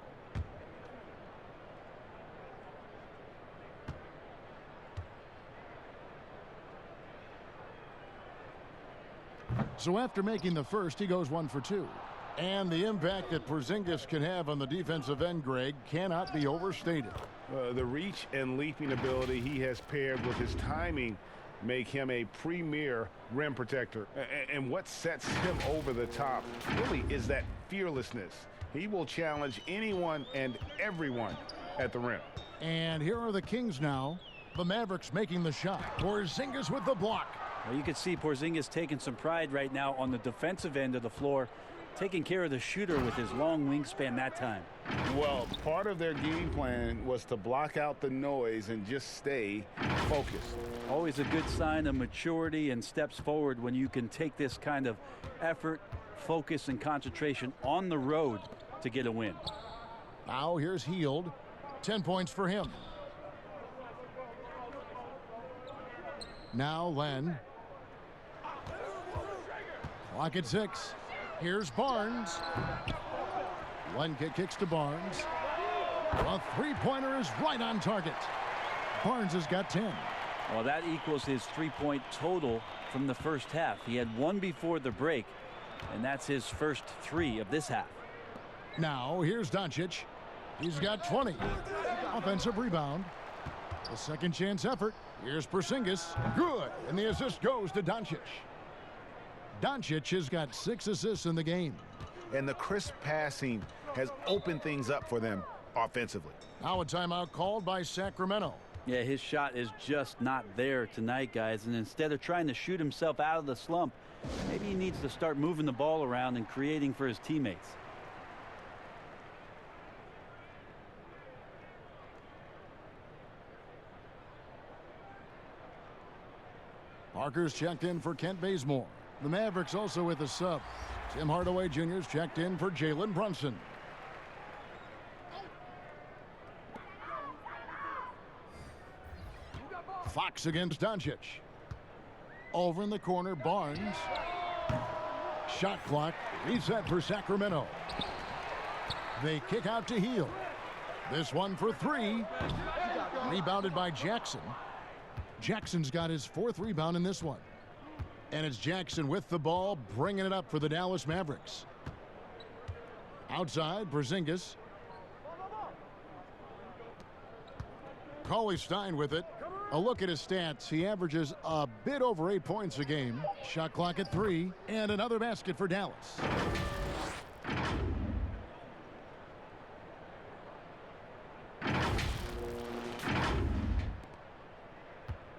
So after making the first, he goes 1 for 2. And the impact that Porzingis can have on the defensive end, Greg, cannot be overstated. The reach and leaping ability he has paired with his timing make him a premier rim protector. And what sets him over the top really is that fearlessness. He will challenge anyone and everyone at the rim. And here are the Kings now. The Mavericks making the shot. Porzingis with the block. Well, you can see Porzingis taking some pride right now on the defensive end of the floor, taking care of the shooter with his long wingspan that time. Well, part of their game plan was to block out the noise and just stay focused. Always a good sign of maturity and steps forward when you can take this kind of effort, focus, and concentration on the road to get a win. Now here's Hield. 10 points for him. Now Len. Clock at 6. Here's Barnes. Len kicks to Barnes. A three-pointer is right on target. Barnes has got 10. Well, that equals his three-point total from the first half. He had one before the break, and that's his first 3 of this half. Now here's Doncic. He's got 20. Offensive rebound. A second chance effort. Here's Porzingis. Good. And the assist goes to Doncic. Doncic has got 6 assists in the game. And the crisp passing has opened things up for them offensively. Now a timeout called by Sacramento. Yeah, his shot is just not there tonight, guys. And instead of trying to shoot himself out of the slump, maybe he needs to start moving the ball around and creating for his teammates. Parker's checked in for Kent Bazemore. The Mavericks also with a sub. Tim Hardaway Jr.'s checked in for Jalen Brunson. Fox against Doncic. Over in the corner, Barnes. Shot clock reset for Sacramento. They kick out to Hield. This one for 3. Rebounded by Jackson. Jackson's got his 4th rebound in this one. And it's Jackson with the ball, bringing it up for the Dallas Mavericks. Outside, Porzingis. Cauley-Stein with it. A look at his stats. He averages a bit over 8 points a game. Shot clock at 3. And another basket for Dallas.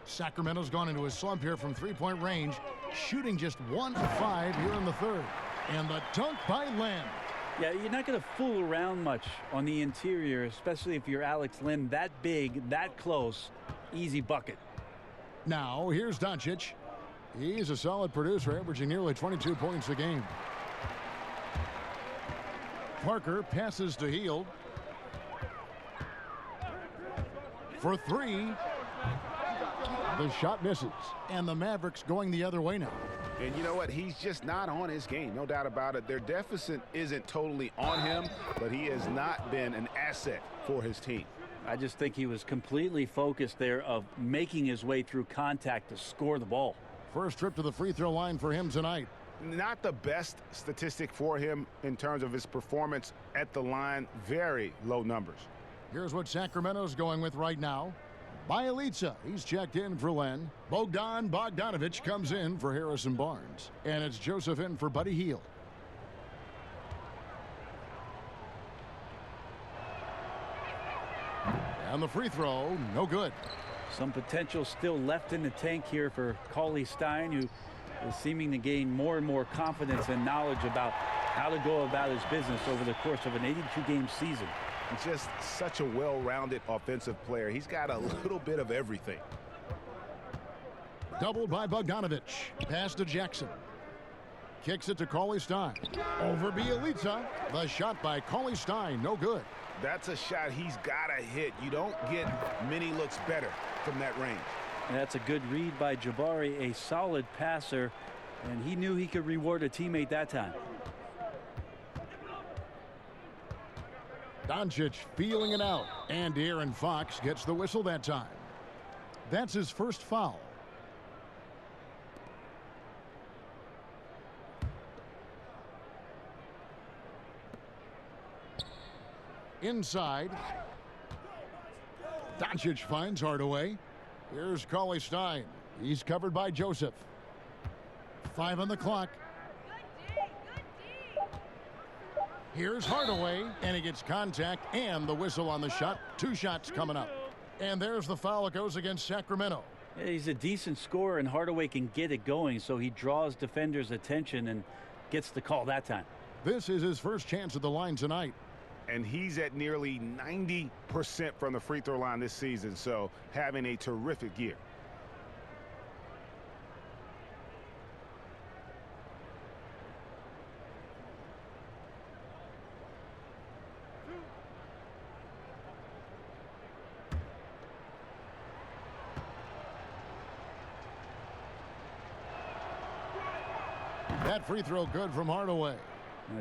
Sacramento's gone into a slump here from three-point range, shooting just 1 of 5 here in the 3rd. And the dunk by Len. Yeah, you're not going to fool around much on the interior, especially if you're Alex Len. That big, that close, easy bucket. Now here's Doncic. He's a solid producer, averaging nearly 22 points a game. Parker passes to Hield. For 3. The shot misses, and the Mavericks going the other way now. And you know what? He's just not on his game, no doubt about it. Their deficit isn't totally on him, but he has not been an asset for his team. I just think he was completely focused there of making his way through contact to score the ball. First trip to the free throw line for him tonight. Not the best statistic for him in terms of his performance at the line. Very low numbers. Here's what Sacramento's going with right now. Bielitsa, he's checked in for Len. Bogdanovich comes in for Harrison Barnes. And it's Joseph in for Buddy Hield. And the free throw, no good. Some potential still left in the tank here for Cauley-Stein, who is seeming to gain more and more confidence and knowledge about how to go about his business over the course of an 82-game season. Just such a well-rounded offensive player. He's got a little bit of everything. Doubled by Bogdanovich. Pass to Jackson. Kicks it to Cauley-Stein. Over Bielitsa. The shot by Cauley-Stein, no good. That's a shot he's got to hit. You don't get many looks better from that range. And that's a good read by Jabari, a solid passer, and he knew he could reward a teammate that time. Doncic feeling it out. And De'Aaron Fox gets the whistle that time. That's his first foul. Inside. Doncic finds Hardaway. Here's Cauley-Stein. He's covered by Joseph. 5 on the clock. Here's Hardaway, and he gets contact and the whistle on the shot. 2 shots coming up. And there's the foul that goes against Sacramento. Yeah, he's a decent scorer, and Hardaway can get it going, so he draws defenders' attention and gets the call that time. This is his first chance at the line tonight. And he's at nearly 90% from the free throw line this season, so having a terrific year. That free throw good from Hardaway.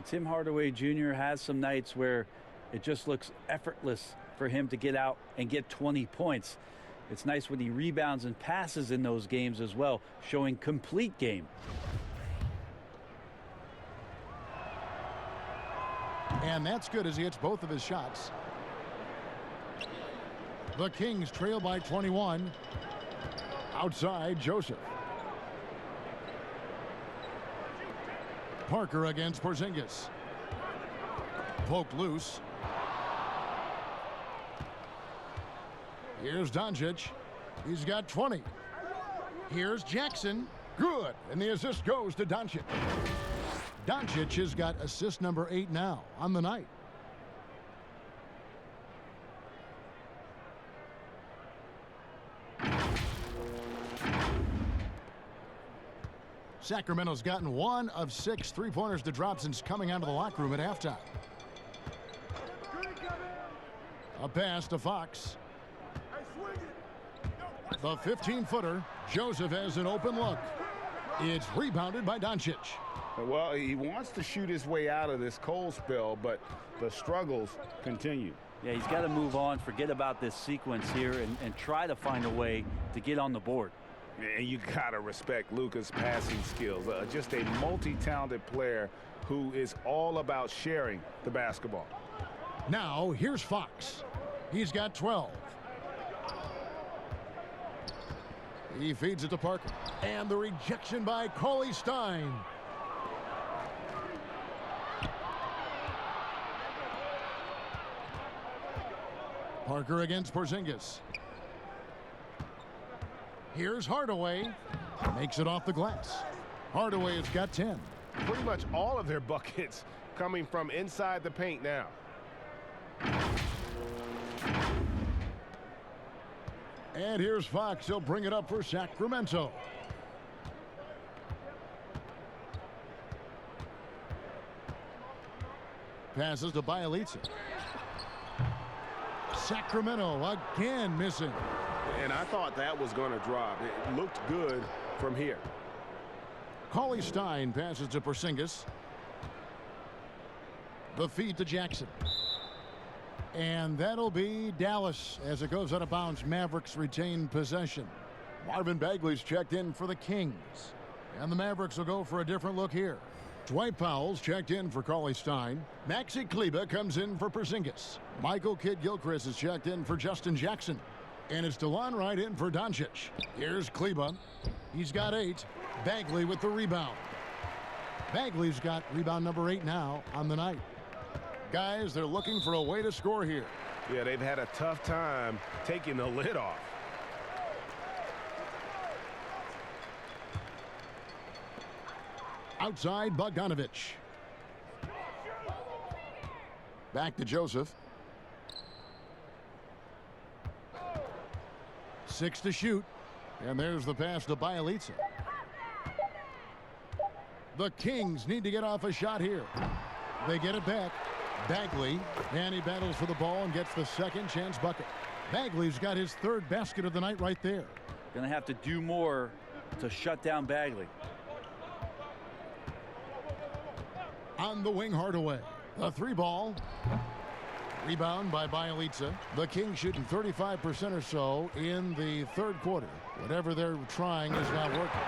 Tim Hardaway Jr. has some nights where it just looks effortless for him to get out and get 20 points. It's nice when he rebounds and passes in those games as well, showing complete game. And that's good as he hits both of his shots. The Kings trail by 21. Outside, Joseph. Parker against Porzingis. Poked loose. Here's Doncic. He's got 20. Here's Jackson. Good. And the assist goes to Doncic. Doncic has got assist number 8 now on the night. Sacramento's gotten 1 of 6 3-pointers to drop since coming out of the locker room at halftime. A pass to Fox. The 15-footer. Joseph has an open look. It's rebounded by Doncic. Well, he wants to shoot his way out of this cold spell, but the struggles continue. Yeah, he's got to move on, forget about this sequence here, and try to find a way to get on the board. And you got to respect Luka's passing skills. Just a multi-talented player who is all about sharing the basketball. Now, here's Fox. He's got 12. He feeds it to Parker. And the rejection by Cauley-Stein. Parker against Porzingis. Here's Hardaway. Makes it off the glass. Hardaway has got 10. Pretty much all of their buckets coming from inside the paint now. And here's Fox. He'll bring it up for Sacramento. Passes to Bielitsa. Sacramento again missing. And I thought that was going to drop. It looked good from here. Cauley-Stein passes to Porzingis. The feed to Jackson. And that'll be Dallas as it goes out of bounds. Mavericks retain possession. Marvin Bagley's checked in for the Kings. And the Mavericks will go for a different look here. Dwight Powell's checked in for Cauley-Stein. Maxi Kleber comes in for Porzingis. Michael Kidd-Gilchrist is checked in for Justin Jackson. And it's DeLon Wright in for Doncic. Here's Kleber. He's got 8. Bagley with the rebound. Bagley's got rebound number 8 now on the night. Guys, they're looking for a way to score here. Yeah, they've had a tough time taking the lid off. Outside, Bogdanovich. Back to Joseph. 6 to shoot. And there's the pass to Bielitsa. The Kings need to get off a shot here. They get it back. Bagley, and he battles for the ball and gets the second chance bucket. Bagley's got his 3rd basket of the night right there. Going to have to do more to shut down Bagley. On the wing, Hardaway. The 3 ball. Rebound by Bielitsa. The Kings shooting 35% or so in the third quarter. Whatever they're trying is not working.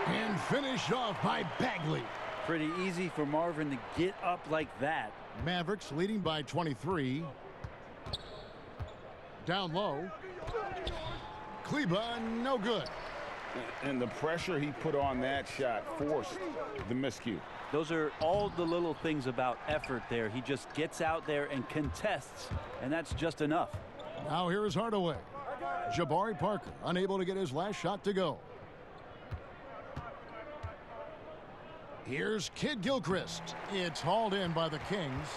And finished off by Bagley. Pretty easy for Marvin to get up like that. Mavericks leading by 23. Down low. Kleba, no good. And the pressure he put on that shot forced the miscue. Those are all the little things about effort there. He just gets out there and contests, and that's just enough. Now here is Hardaway. Jabari Parker unable to get his last shot to go. Here's Kid Gilchrist. It's hauled in by the Kings.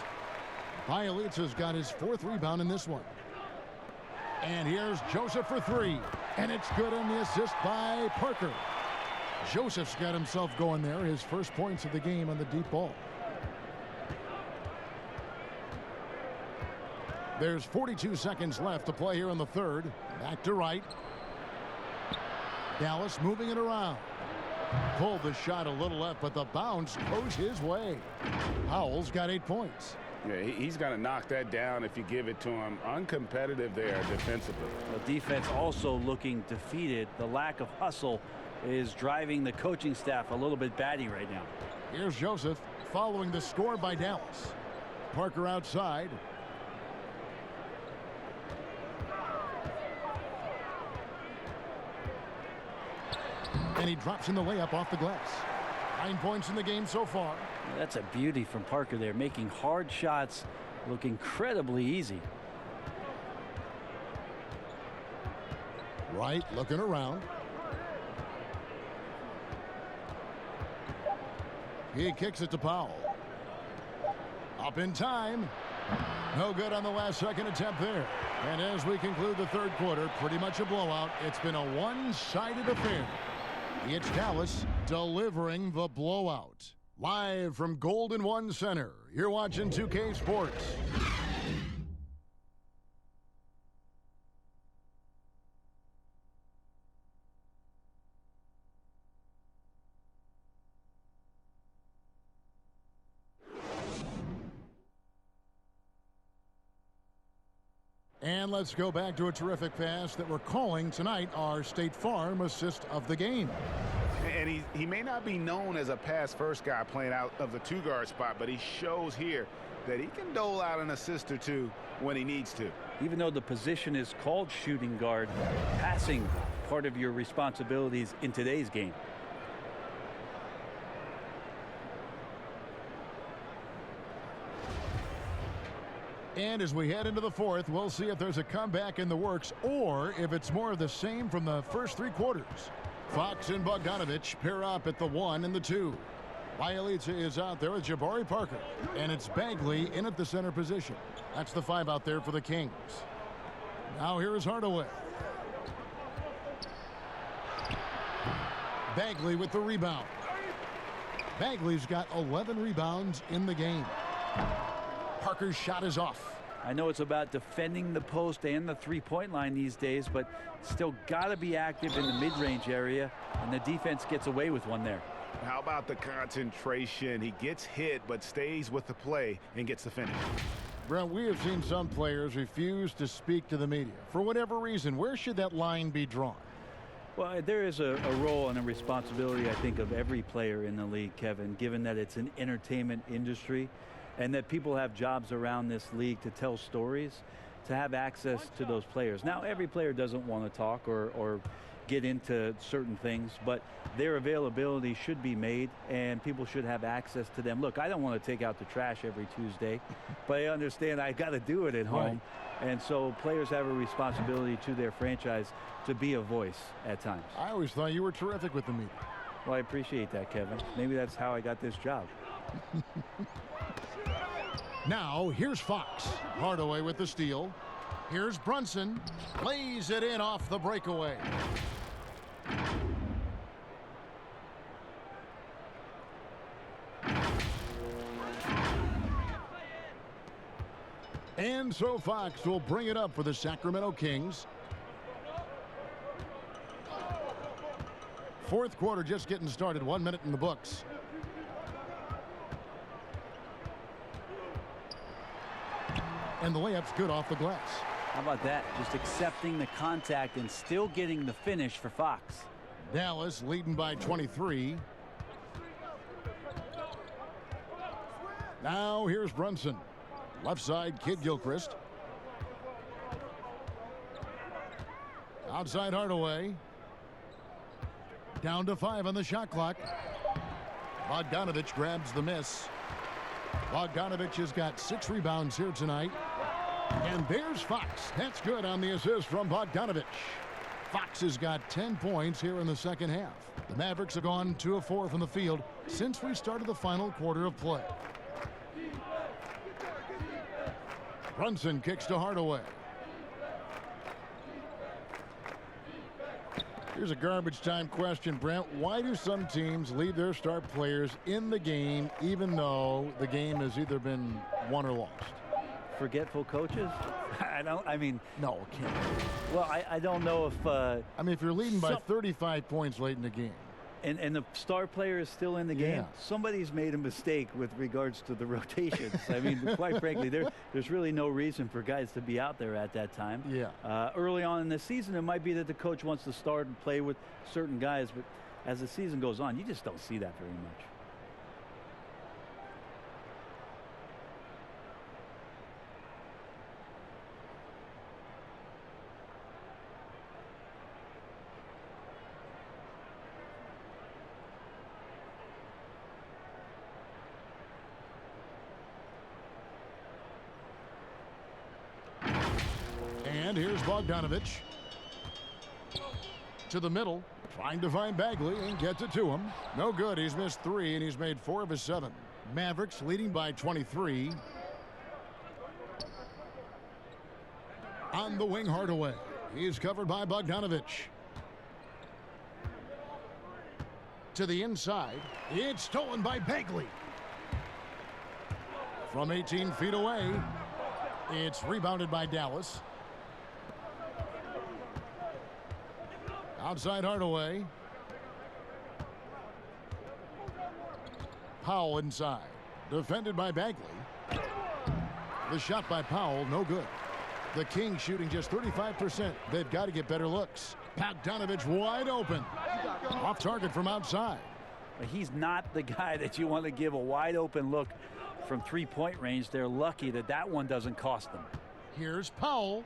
Bielitsa's got his 4th rebound in this one. And here's Joseph for 3. And it's good on the assist by Parker. Joseph's got himself going there. His first points of the game on the deep ball. There's 42 seconds left to play here in the third. Back to right. Dallas moving it around. Pulled the shot a little left, but the bounce goes his way. Powell's got 8 points. Yeah, he's going to knock that down if you give it to him. Uncompetitive there defensively. The defense also looking defeated. The lack of hustle is driving the coaching staff a little bit batty right now. Here's Joseph following the score by Dallas. Parker outside. And he drops in the layup off the glass. 9 points in the game so far. That's a beauty from Parker there, making hard shots look incredibly easy. Right, looking around. He kicks it to Powell. Up in time. No good on the last second attempt there. And as we conclude the third quarter, pretty much a blowout. It's been a one-sided affair. It's Dallas delivering the blowout. Live from Golden One Center, you're watching 2K Sports. And let's go back to a terrific pass that we're calling tonight our State Farm assist of the game. And he may not be known as a pass-first guy playing out of the 2-guard spot, but he shows here that he can dole out an assist or two when he needs to. Even though the position is called shooting guard, passing part of your responsibilities in today's game. And as we head into the fourth, we'll see if there's a comeback in the works or if it's more of the same from the first 3 quarters. Fox and Bogdanovich pair up at the 1 and the 2. Bielitsa is out there with Jabari Parker. And it's Bagley in at the center position. That's the 5 out there for the Kings. Now here is Hardaway. Bagley with the rebound. Bagley's got 11 rebounds in the game. Parker's shot is off. I know it's about defending the post and the three-point line these days, but still got to be active in the mid-range area, and the defense gets away with one there. How about the concentration? He gets hit, but stays with the play and gets the finish. Brent, we have seen some players refuse to speak to the media. For whatever reason, where should that line be drawn? Well, there is a role and a responsibility, I think, of every player in the league, Kevin, given that it's an entertainment industry and that people have jobs around this league to tell stories, to have access to those players. Now, every player doesn't want to talk or get into certain things, but their availability should be made and people should have access to them. Look, I don't want to take out the trash every Tuesday, but I understand I got to do it at home. Right. And so players have a responsibility to their franchise to be a voice at times. I always thought you were terrific with the media. Well, I appreciate that, Kevin. Maybe that's how I got this job. Now, here's Fox. Hardaway with the steal. Here's Brunson. Lays it in off the breakaway. And so Fox will bring it up for the Sacramento Kings. Fourth quarter just getting started. 1 minute in the books. And the layup's good off the glass. How about that? Just accepting the contact and still getting the finish for Fox. Dallas leading by 23. Now here's Brunson. Left side, Kid Gilchrist. Outside Hardaway. Down to 5 on the shot clock. Bogdanovich grabs the miss. Bogdanovich has got 6 rebounds here tonight. And there's Fox. That's good on the assist from Bogdanovich. Fox has got 10 points here in the second half. The Mavericks have gone 2 of 4 from the field since we started the final quarter of play. Brunson kicks to Hardaway. Here's a garbage time question, Brent. Why do some teams leave their star players in the game even though the game has either been won or lost? Forgetful coaches? No, can't. Well, I don't know if... if you're leading by 35 points late in the game. And the star player is still in the game. Somebody's made a mistake with regards to the rotations. Quite frankly, there's really no reason for guys to be out there at that time. Early on in the season, it might be that the coach wants to start and play with certain guys, but as the season goes on, you just don't see that very much. And here's Bogdanovich. To the middle, trying to find Bagley and gets it to him. No good. He's missed 3 and he's made 4 of his 7. Mavericks leading by 23. On the wing, Hardaway. He's covered by Bogdanovich. To the inside. It's stolen by Bagley. From 18 feet away. It's rebounded by Dallas. Outside Hardaway. Powell inside. Defended by Bagley. The shot by Powell, no good. The Kings shooting just 35%. They've got to get better looks. Bogdanovich wide open. Off target from outside. He's not the guy that you want to give a wide open look from 3-point range. They're lucky that that one doesn't cost them. Here's Powell.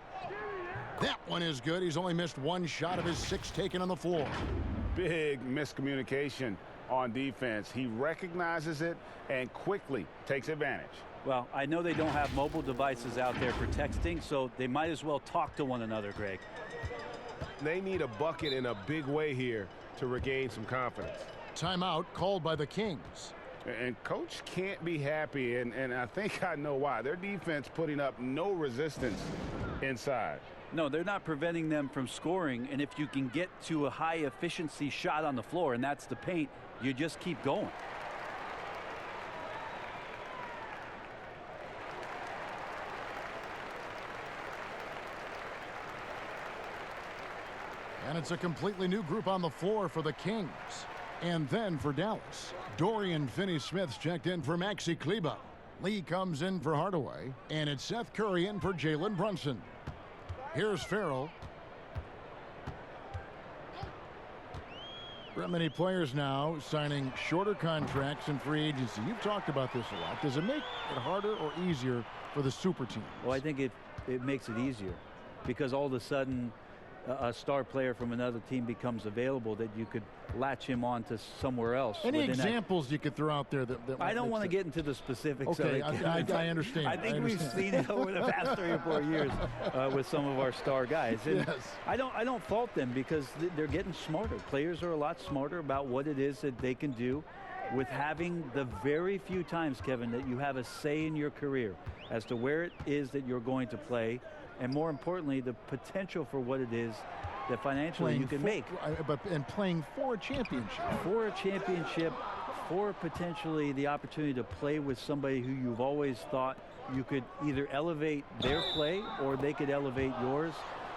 That one is good. He's only missed 1 shot of his 6 taken on the floor. Big miscommunication on defense. He recognizes it and quickly takes advantage. Well, I know they don't have mobile devices out there for texting, so they might as well talk to one another, Greg. They need a bucket in a big way here to regain some confidence. Timeout called by the Kings. And coach can't be happy, and I think I know why. Their defense putting up no resistance inside. No, they're not preventing them from scoring, and if you can get to a high efficiency shot on the floor, and that's the paint, you just keep going. And it's a completely new group on the floor for the Kings. And then for Dallas, Dorian Finney-Smith's checked in for Maxi Kleber. Lee comes in for Hardaway, and it's Seth Curry in for Jalen Brunson. Here's Farrell. Many players now signing shorter contracts in free agency. You've talked about this a lot. Does it make it harder or easier for the super teams? Well, I think it makes it easier because all of a sudden a star player from another team becomes available that you could latch him on to somewhere else. Any examples you could throw out there that I don't want to get into the specifics of it. I understand. I think we've seen it over the past 3 or 4 years with some of our star guys. And yes. I don't fault them because they're getting smarter. Players are a lot smarter about what it is that they can do with having the very few times, Kevin, that you have a say in your career as to where it is that you're going to play. And more importantly, the potential for what it is that financially you can make. And playing for a championship. For a championship, for potentially the opportunity to play with somebody who you've always thought you could either elevate their play or they could elevate yours.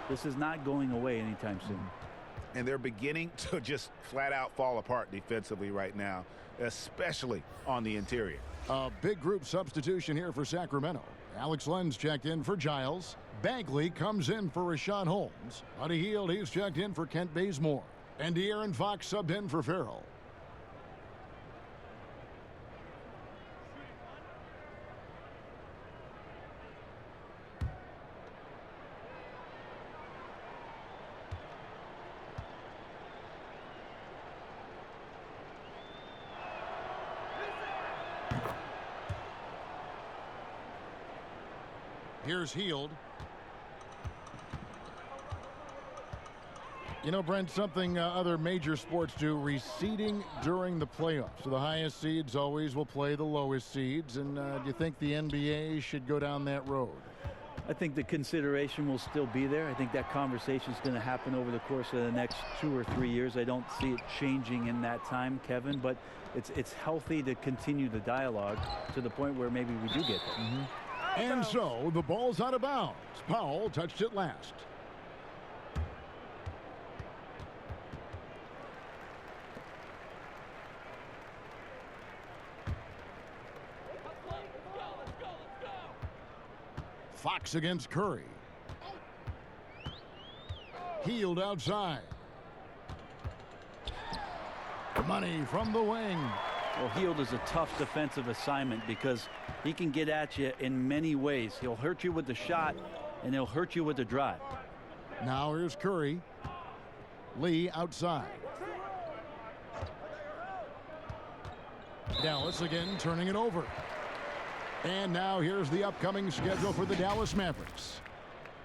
This is not going away anytime soon. And they're beginning to just flat out fall apart defensively right now, especially on the interior. A big group substitution here for Sacramento. Alex Lenz checked in for Giles. Bagley comes in for Rashawn Holmes. Buddy Hield, he's checked in for Kent Bazemore. And De'Aaron Fox subbed in for Farrell. Here's Hield. You know, Brent, something other major sports do, reseeding during the playoffs. So the highest seeds always will play the lowest seeds. And do you think the NBA should go down that road? I think the consideration will still be there. I think that conversation is going to happen over the course of the next 2 or 3 years. I don't see it changing in that time, Kevin, but it's healthy to continue the dialogue to the point where maybe we do get there. And so the ball's out of bounds. Powell touched it last. Fox against Curry. Hield outside. Money from the wing. Well, Hield is a tough defensive assignment because he can get at you in many ways. He'll hurt you with the shot, and he'll hurt you with the drive. Now here's Curry. Lee outside. Dallas again turning it over. And now here's the upcoming schedule for the Dallas Mavericks.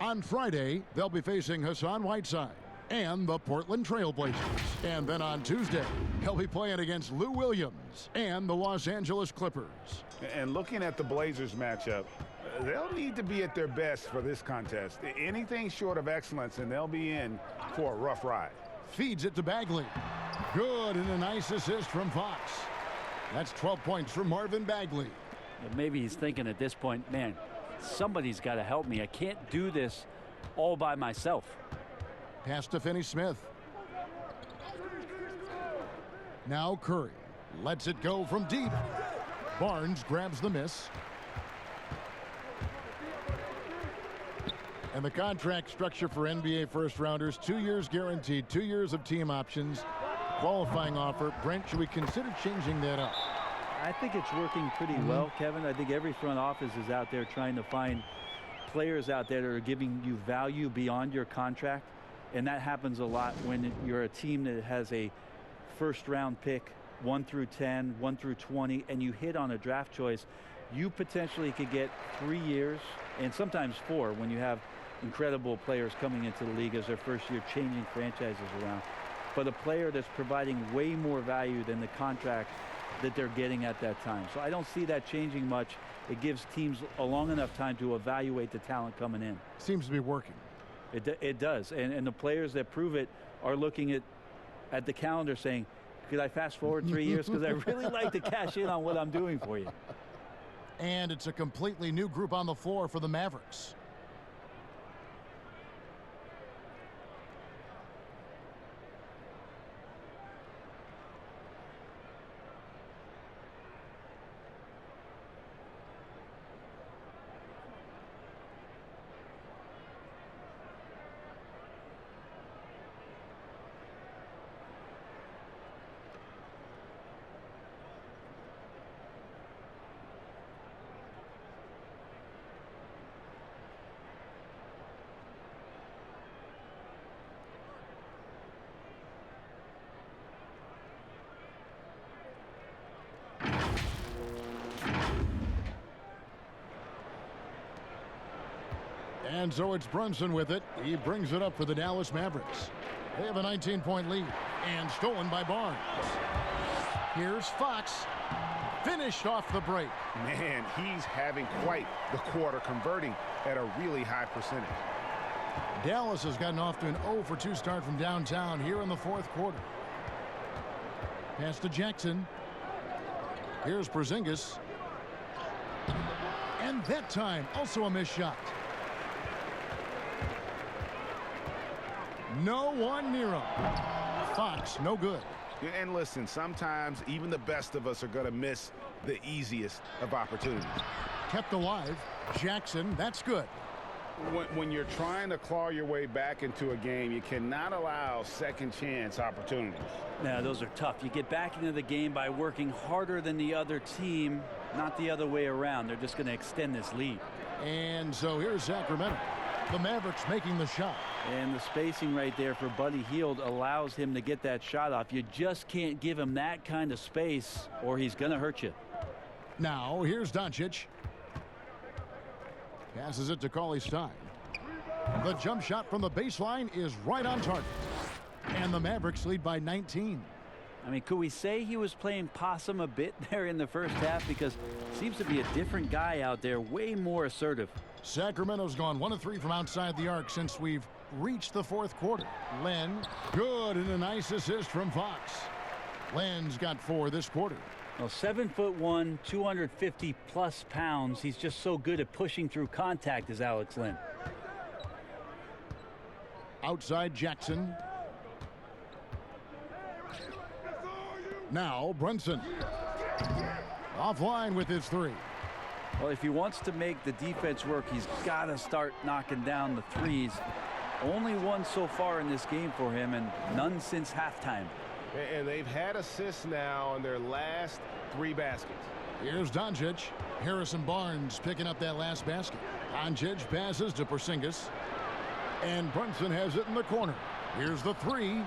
On Friday, they'll be facing Hassan Whiteside and the Portland Trail Blazers. And then on Tuesday, he'll be playing against Lou Williams and the Los Angeles Clippers. And looking at the Blazers matchup, they'll need to be at their best for this contest. Anything short of excellence, and they'll be in for a rough ride. Feeds it to Bagley. Good, and a nice assist from Fox. That's 12 points from Marvin Bagley. Maybe he's thinking at this point, man, somebody's got to help me. I can't do this all by myself. Pass to Finney-Smith. Now Curry lets it go from deep. Barnes grabs the miss. And the contract structure for NBA first-rounders, 2 years guaranteed, 2 years of team options, qualifying offer. Brent, should we consider changing that up? I think it's working pretty well, Kevin. I think every front office is out there trying to find players out there that are giving you value beyond your contract. And that happens a lot when you're a team that has a first-round pick, 1 through 10, 1 through 20, and you hit on a draft choice. You potentially could get 3 years and sometimes 4 when you have incredible players coming into the league as their first year, changing franchises around. But a player that's providing way more value than the contract that they're getting at that time. So I don't see that changing much. It gives teams a long enough time to evaluate the talent coming in. Seems to be working. It does. And the players that prove it are looking at the calendar saying, could I fast forward 3 years? Because I really like to cash in on what I'm doing for you. And it's a completely new group on the floor for the Mavericks. And so it's Brunson with it. He brings it up for the Dallas Mavericks. They have a 19-point lead and stolen by Barnes. Here's Fox. Finished off the break. Man, he's having quite the quarter, converting at a really high percentage. Dallas has gotten off to an 0-for-2 start from downtown here in the fourth quarter. Pass to Jackson. Here's Porzingis. And that time, also a missed shot. No one near him. Fox, no good. And listen, sometimes even the best of us are going to miss the easiest of opportunities. Kept alive. Jackson, that's good. When you're trying to claw your way back into a game, you cannot allow second chance opportunities. Now, those are tough. You get back into the game by working harder than the other team, not the other way around. They're just going to extend this lead. And so here's Sacramento. The Mavericks making the shot. And the spacing right there for Buddy Hield allows him to get that shot off. You just can't give him that kind of space or he's going to hurt you. Now here's Doncic. Passes it to Cauley-Stein. The jump shot from the baseline is right on target. And the Mavericks lead by 19. I mean, could we say he was playing possum a bit there in the first half? Because it seems to be a different guy out there, way more assertive. Sacramento's gone 1 of 3 from outside the arc since we've reached the fourth quarter. Len, good, and a nice assist from Fox. Len's got 4 this quarter. Well, 7'1", 250+ pounds. He's just so good at pushing through contact as Alex Len. Outside Jackson. Now Brunson. Offline with his 3. Well, if he wants to make the defense work, he's got to start knocking down the threes. Only 1 so far in this game for him, and none since halftime. And they've had assists now on their last 3 baskets. Here's Doncic. Harrison Barnes picking up that last basket. Doncic passes to Porzingis. And Brunson has it in the corner. Here's the 3.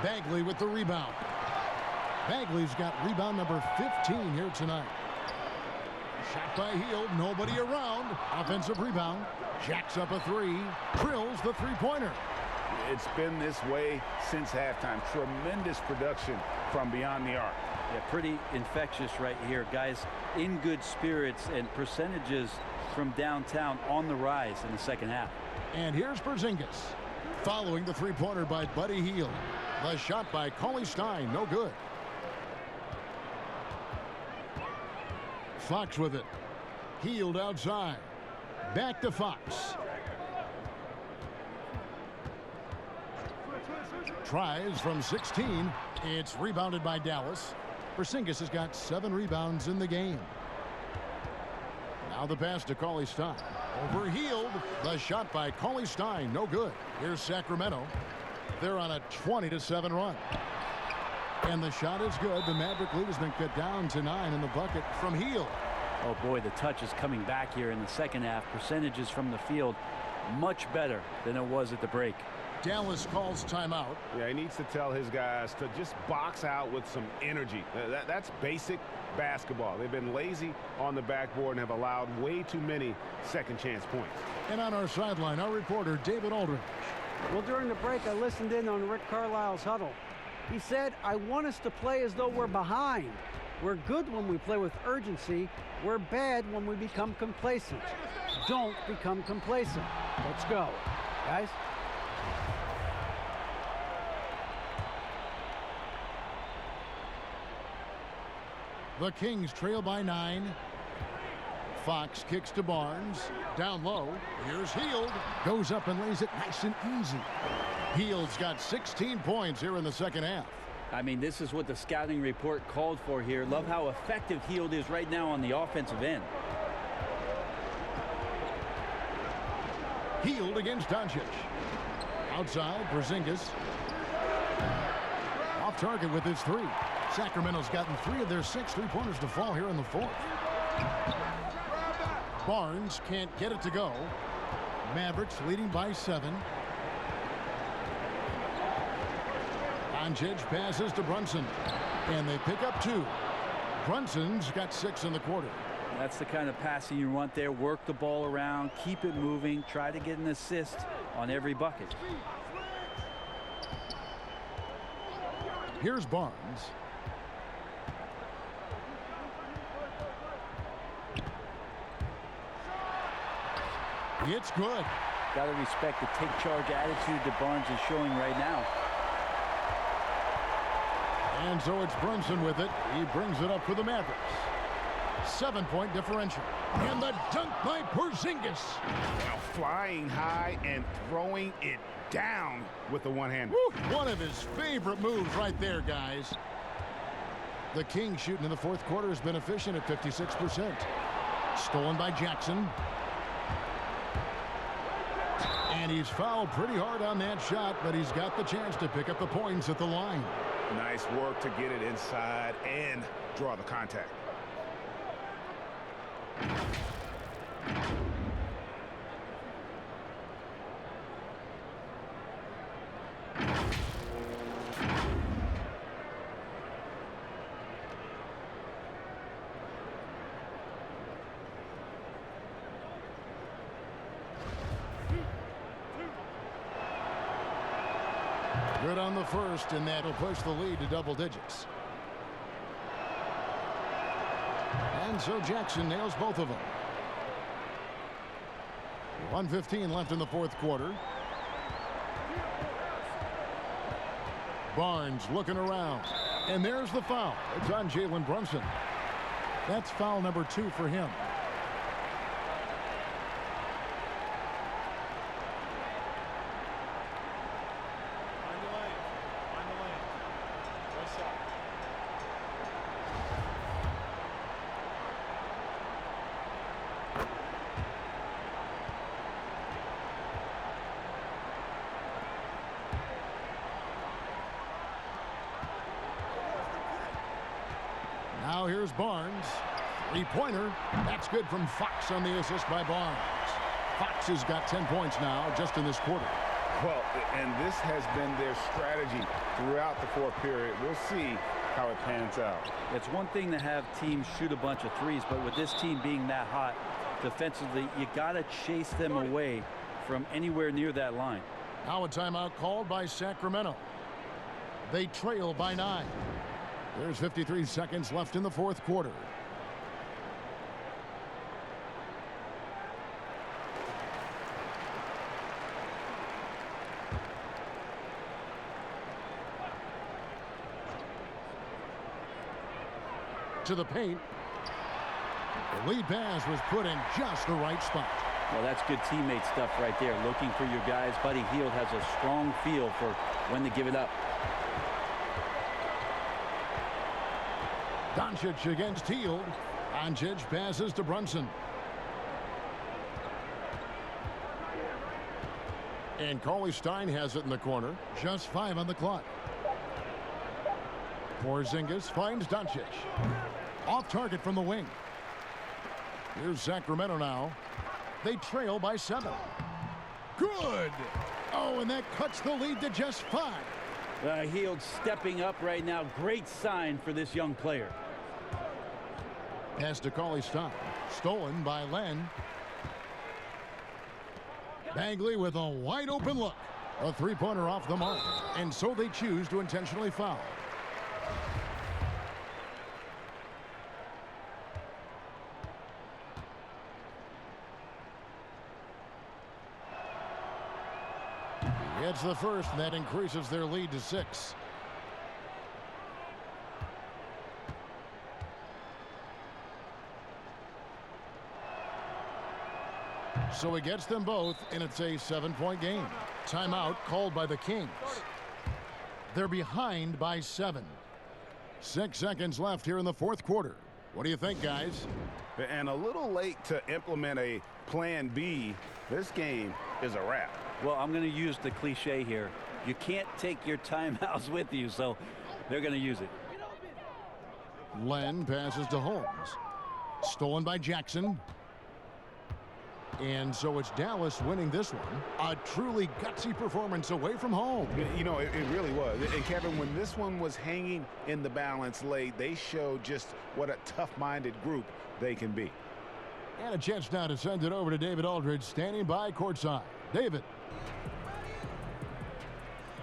Bagley with the rebound. Bagley's got rebound number 15 here tonight. Shot by Hield, nobody around. Offensive rebound. Jacks up a 3. Drills the 3-pointer. It's been this way since halftime. Tremendous production from beyond the arc. Yeah, pretty infectious right here. Guys in good spirits and percentages from downtown on the rise in the second half. And here's Porzingis. Following the 3-pointer by Buddy Hield. The shot by Cauley-Stein, no good. Fox with it. Hield outside. Back to Fox. Tries from 16. It's rebounded by Dallas. Porzingis has got 7 rebounds in the game. Now the pass to Cauley-Stein. Over Hield. The shot by Cauley-Stein, no good. Here's Sacramento. They're on a 20-7 run. And the shot is good. The Maverick lead has been cut down to 9 in the bucket from Hield. Oh boy, the touch is coming back here in the second half. Percentages from the field much better than it was at the break. Dallas calls timeout. Yeah, he needs to tell his guys to just box out with some energy. That's basic basketball. They've been lazy on the backboard and have allowed way too many second chance points. And on our sideline, our reporter, David Aldridge. Well, during the break, I listened in on Rick Carlisle's huddle. He said, I want us to play as though we're behind. We're good when we play with urgency. We're bad when we become complacent. Don't become complacent. Let's go, guys. The Kings trail by 9. Fox kicks to Barnes. Down low. Here's Hield. Goes up and lays it nice and easy. Hield's got 16 points here in the second half. I mean, this is what the scouting report called for here. Love how effective Hield is right now on the offensive end. Hield against Doncic. Outside, Porzingis. Off target with his 3. Sacramento's gotten 3 of their 6 3-pointers to fall here in the 4th. Barnes can't get it to go. Mavericks leading by 7. Doncic passes to Brunson. And they pick up 2. Brunson's got 6 in the quarter. That's the kind of passing you want there. Work the ball around, keep it moving, try to get an assist on every bucket. Here's Barnes. It's good. Got to respect the take charge attitude that Barnes is showing right now. And so it's Brunson with it. He brings it up for the Mavericks. 7-point differential. And the dunk by Porzingis. Well, flying high and throwing it down with the one-hander. One of his favorite moves right there, guys. The King shooting in the fourth quarter has been efficient at 56%. Stolen by Jackson. And he's fouled pretty hard on that shot, but he's got the chance to pick up the points at the line. Nice work to get it inside and draw the contact. Good on the first, and that'll push the lead to double digits. And so Jackson nails both of them. 1:15 left in the fourth quarter. Barnes looking around. And there's the foul. It's on Jalen Brunson. That's foul number 2 for him. Now here's Barnes. Three-pointer. That's good from Fox on the assist by Barnes. Fox has got 10 points now just in this quarter. Well, and this has been their strategy throughout the fourth period. We'll see how it pans out. It's one thing to have teams shoot a bunch of threes, but with this team being that hot defensively, you got to chase them away from anywhere near that line. Now a timeout called by Sacramento. They trail by 9. There's 53 seconds left in the fourth quarter. To the paint. The lead pass was put in just the right spot. Well, that's good teammate stuff right there. Looking for your guys. Buddy Hield has a strong feel for when to give it up. Doncic against Hield. Doncic passes to Brunson. And Cauley Stein has it in the corner. Just 5 on the clock. Porzingis finds Doncic. Off target from the wing. Here's Sacramento now. They trail by 7. Good. Oh, and that cuts the lead to just 5. Hield stepping up right now. Great sign for this young player. Pass to Cauley Stein. Stolen by Len. Bagley with a wide open look. A three-pointer off the mark. And so they choose to intentionally foul. It's the first, and that increases their lead to 6. So he gets them both, and it's a 7-point game. Timeout called by the Kings. They're behind by 7. 6 seconds left here in the fourth quarter. What do you think, guys? And a little late to implement a plan B. This game is a wrap. Well, I'm going to use the cliche here. You can't take your timeouts with you, so they're going to use it. Len passes to Holmes. Stolen by Jackson. And so it's Dallas winning this one. A truly gutsy performance away from home. You know, it really was. And Kevin, when this one was hanging in the balance late, they showed just what a tough-minded group they can be. And a chance now to send it over to David Aldridge, standing by courtside. David.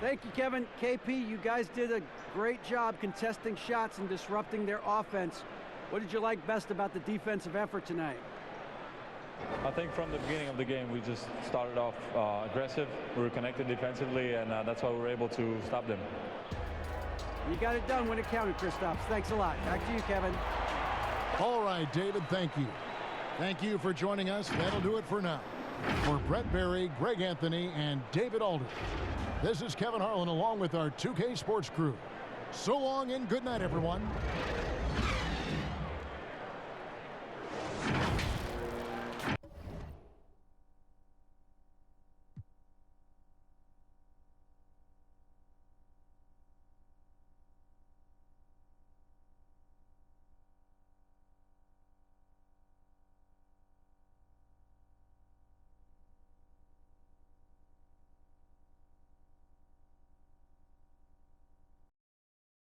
Thank you, Kevin. KP, you guys did a great job contesting shots and disrupting their offense. What did you like best about the defensive effort tonight? I think from the beginning of the game, we just started off aggressive. We were connected defensively, and that's why we were able to stop them. You got it done when it counted, Kristaps. Thanks a lot. Back to you, Kevin. All right, David, thank you. Thank you for joining us. That'll do it for now. For Brett Berry, Greg Anthony, and David Aldridge, this is Kevin Harlan along with our 2K Sports crew. So long and good night, everyone.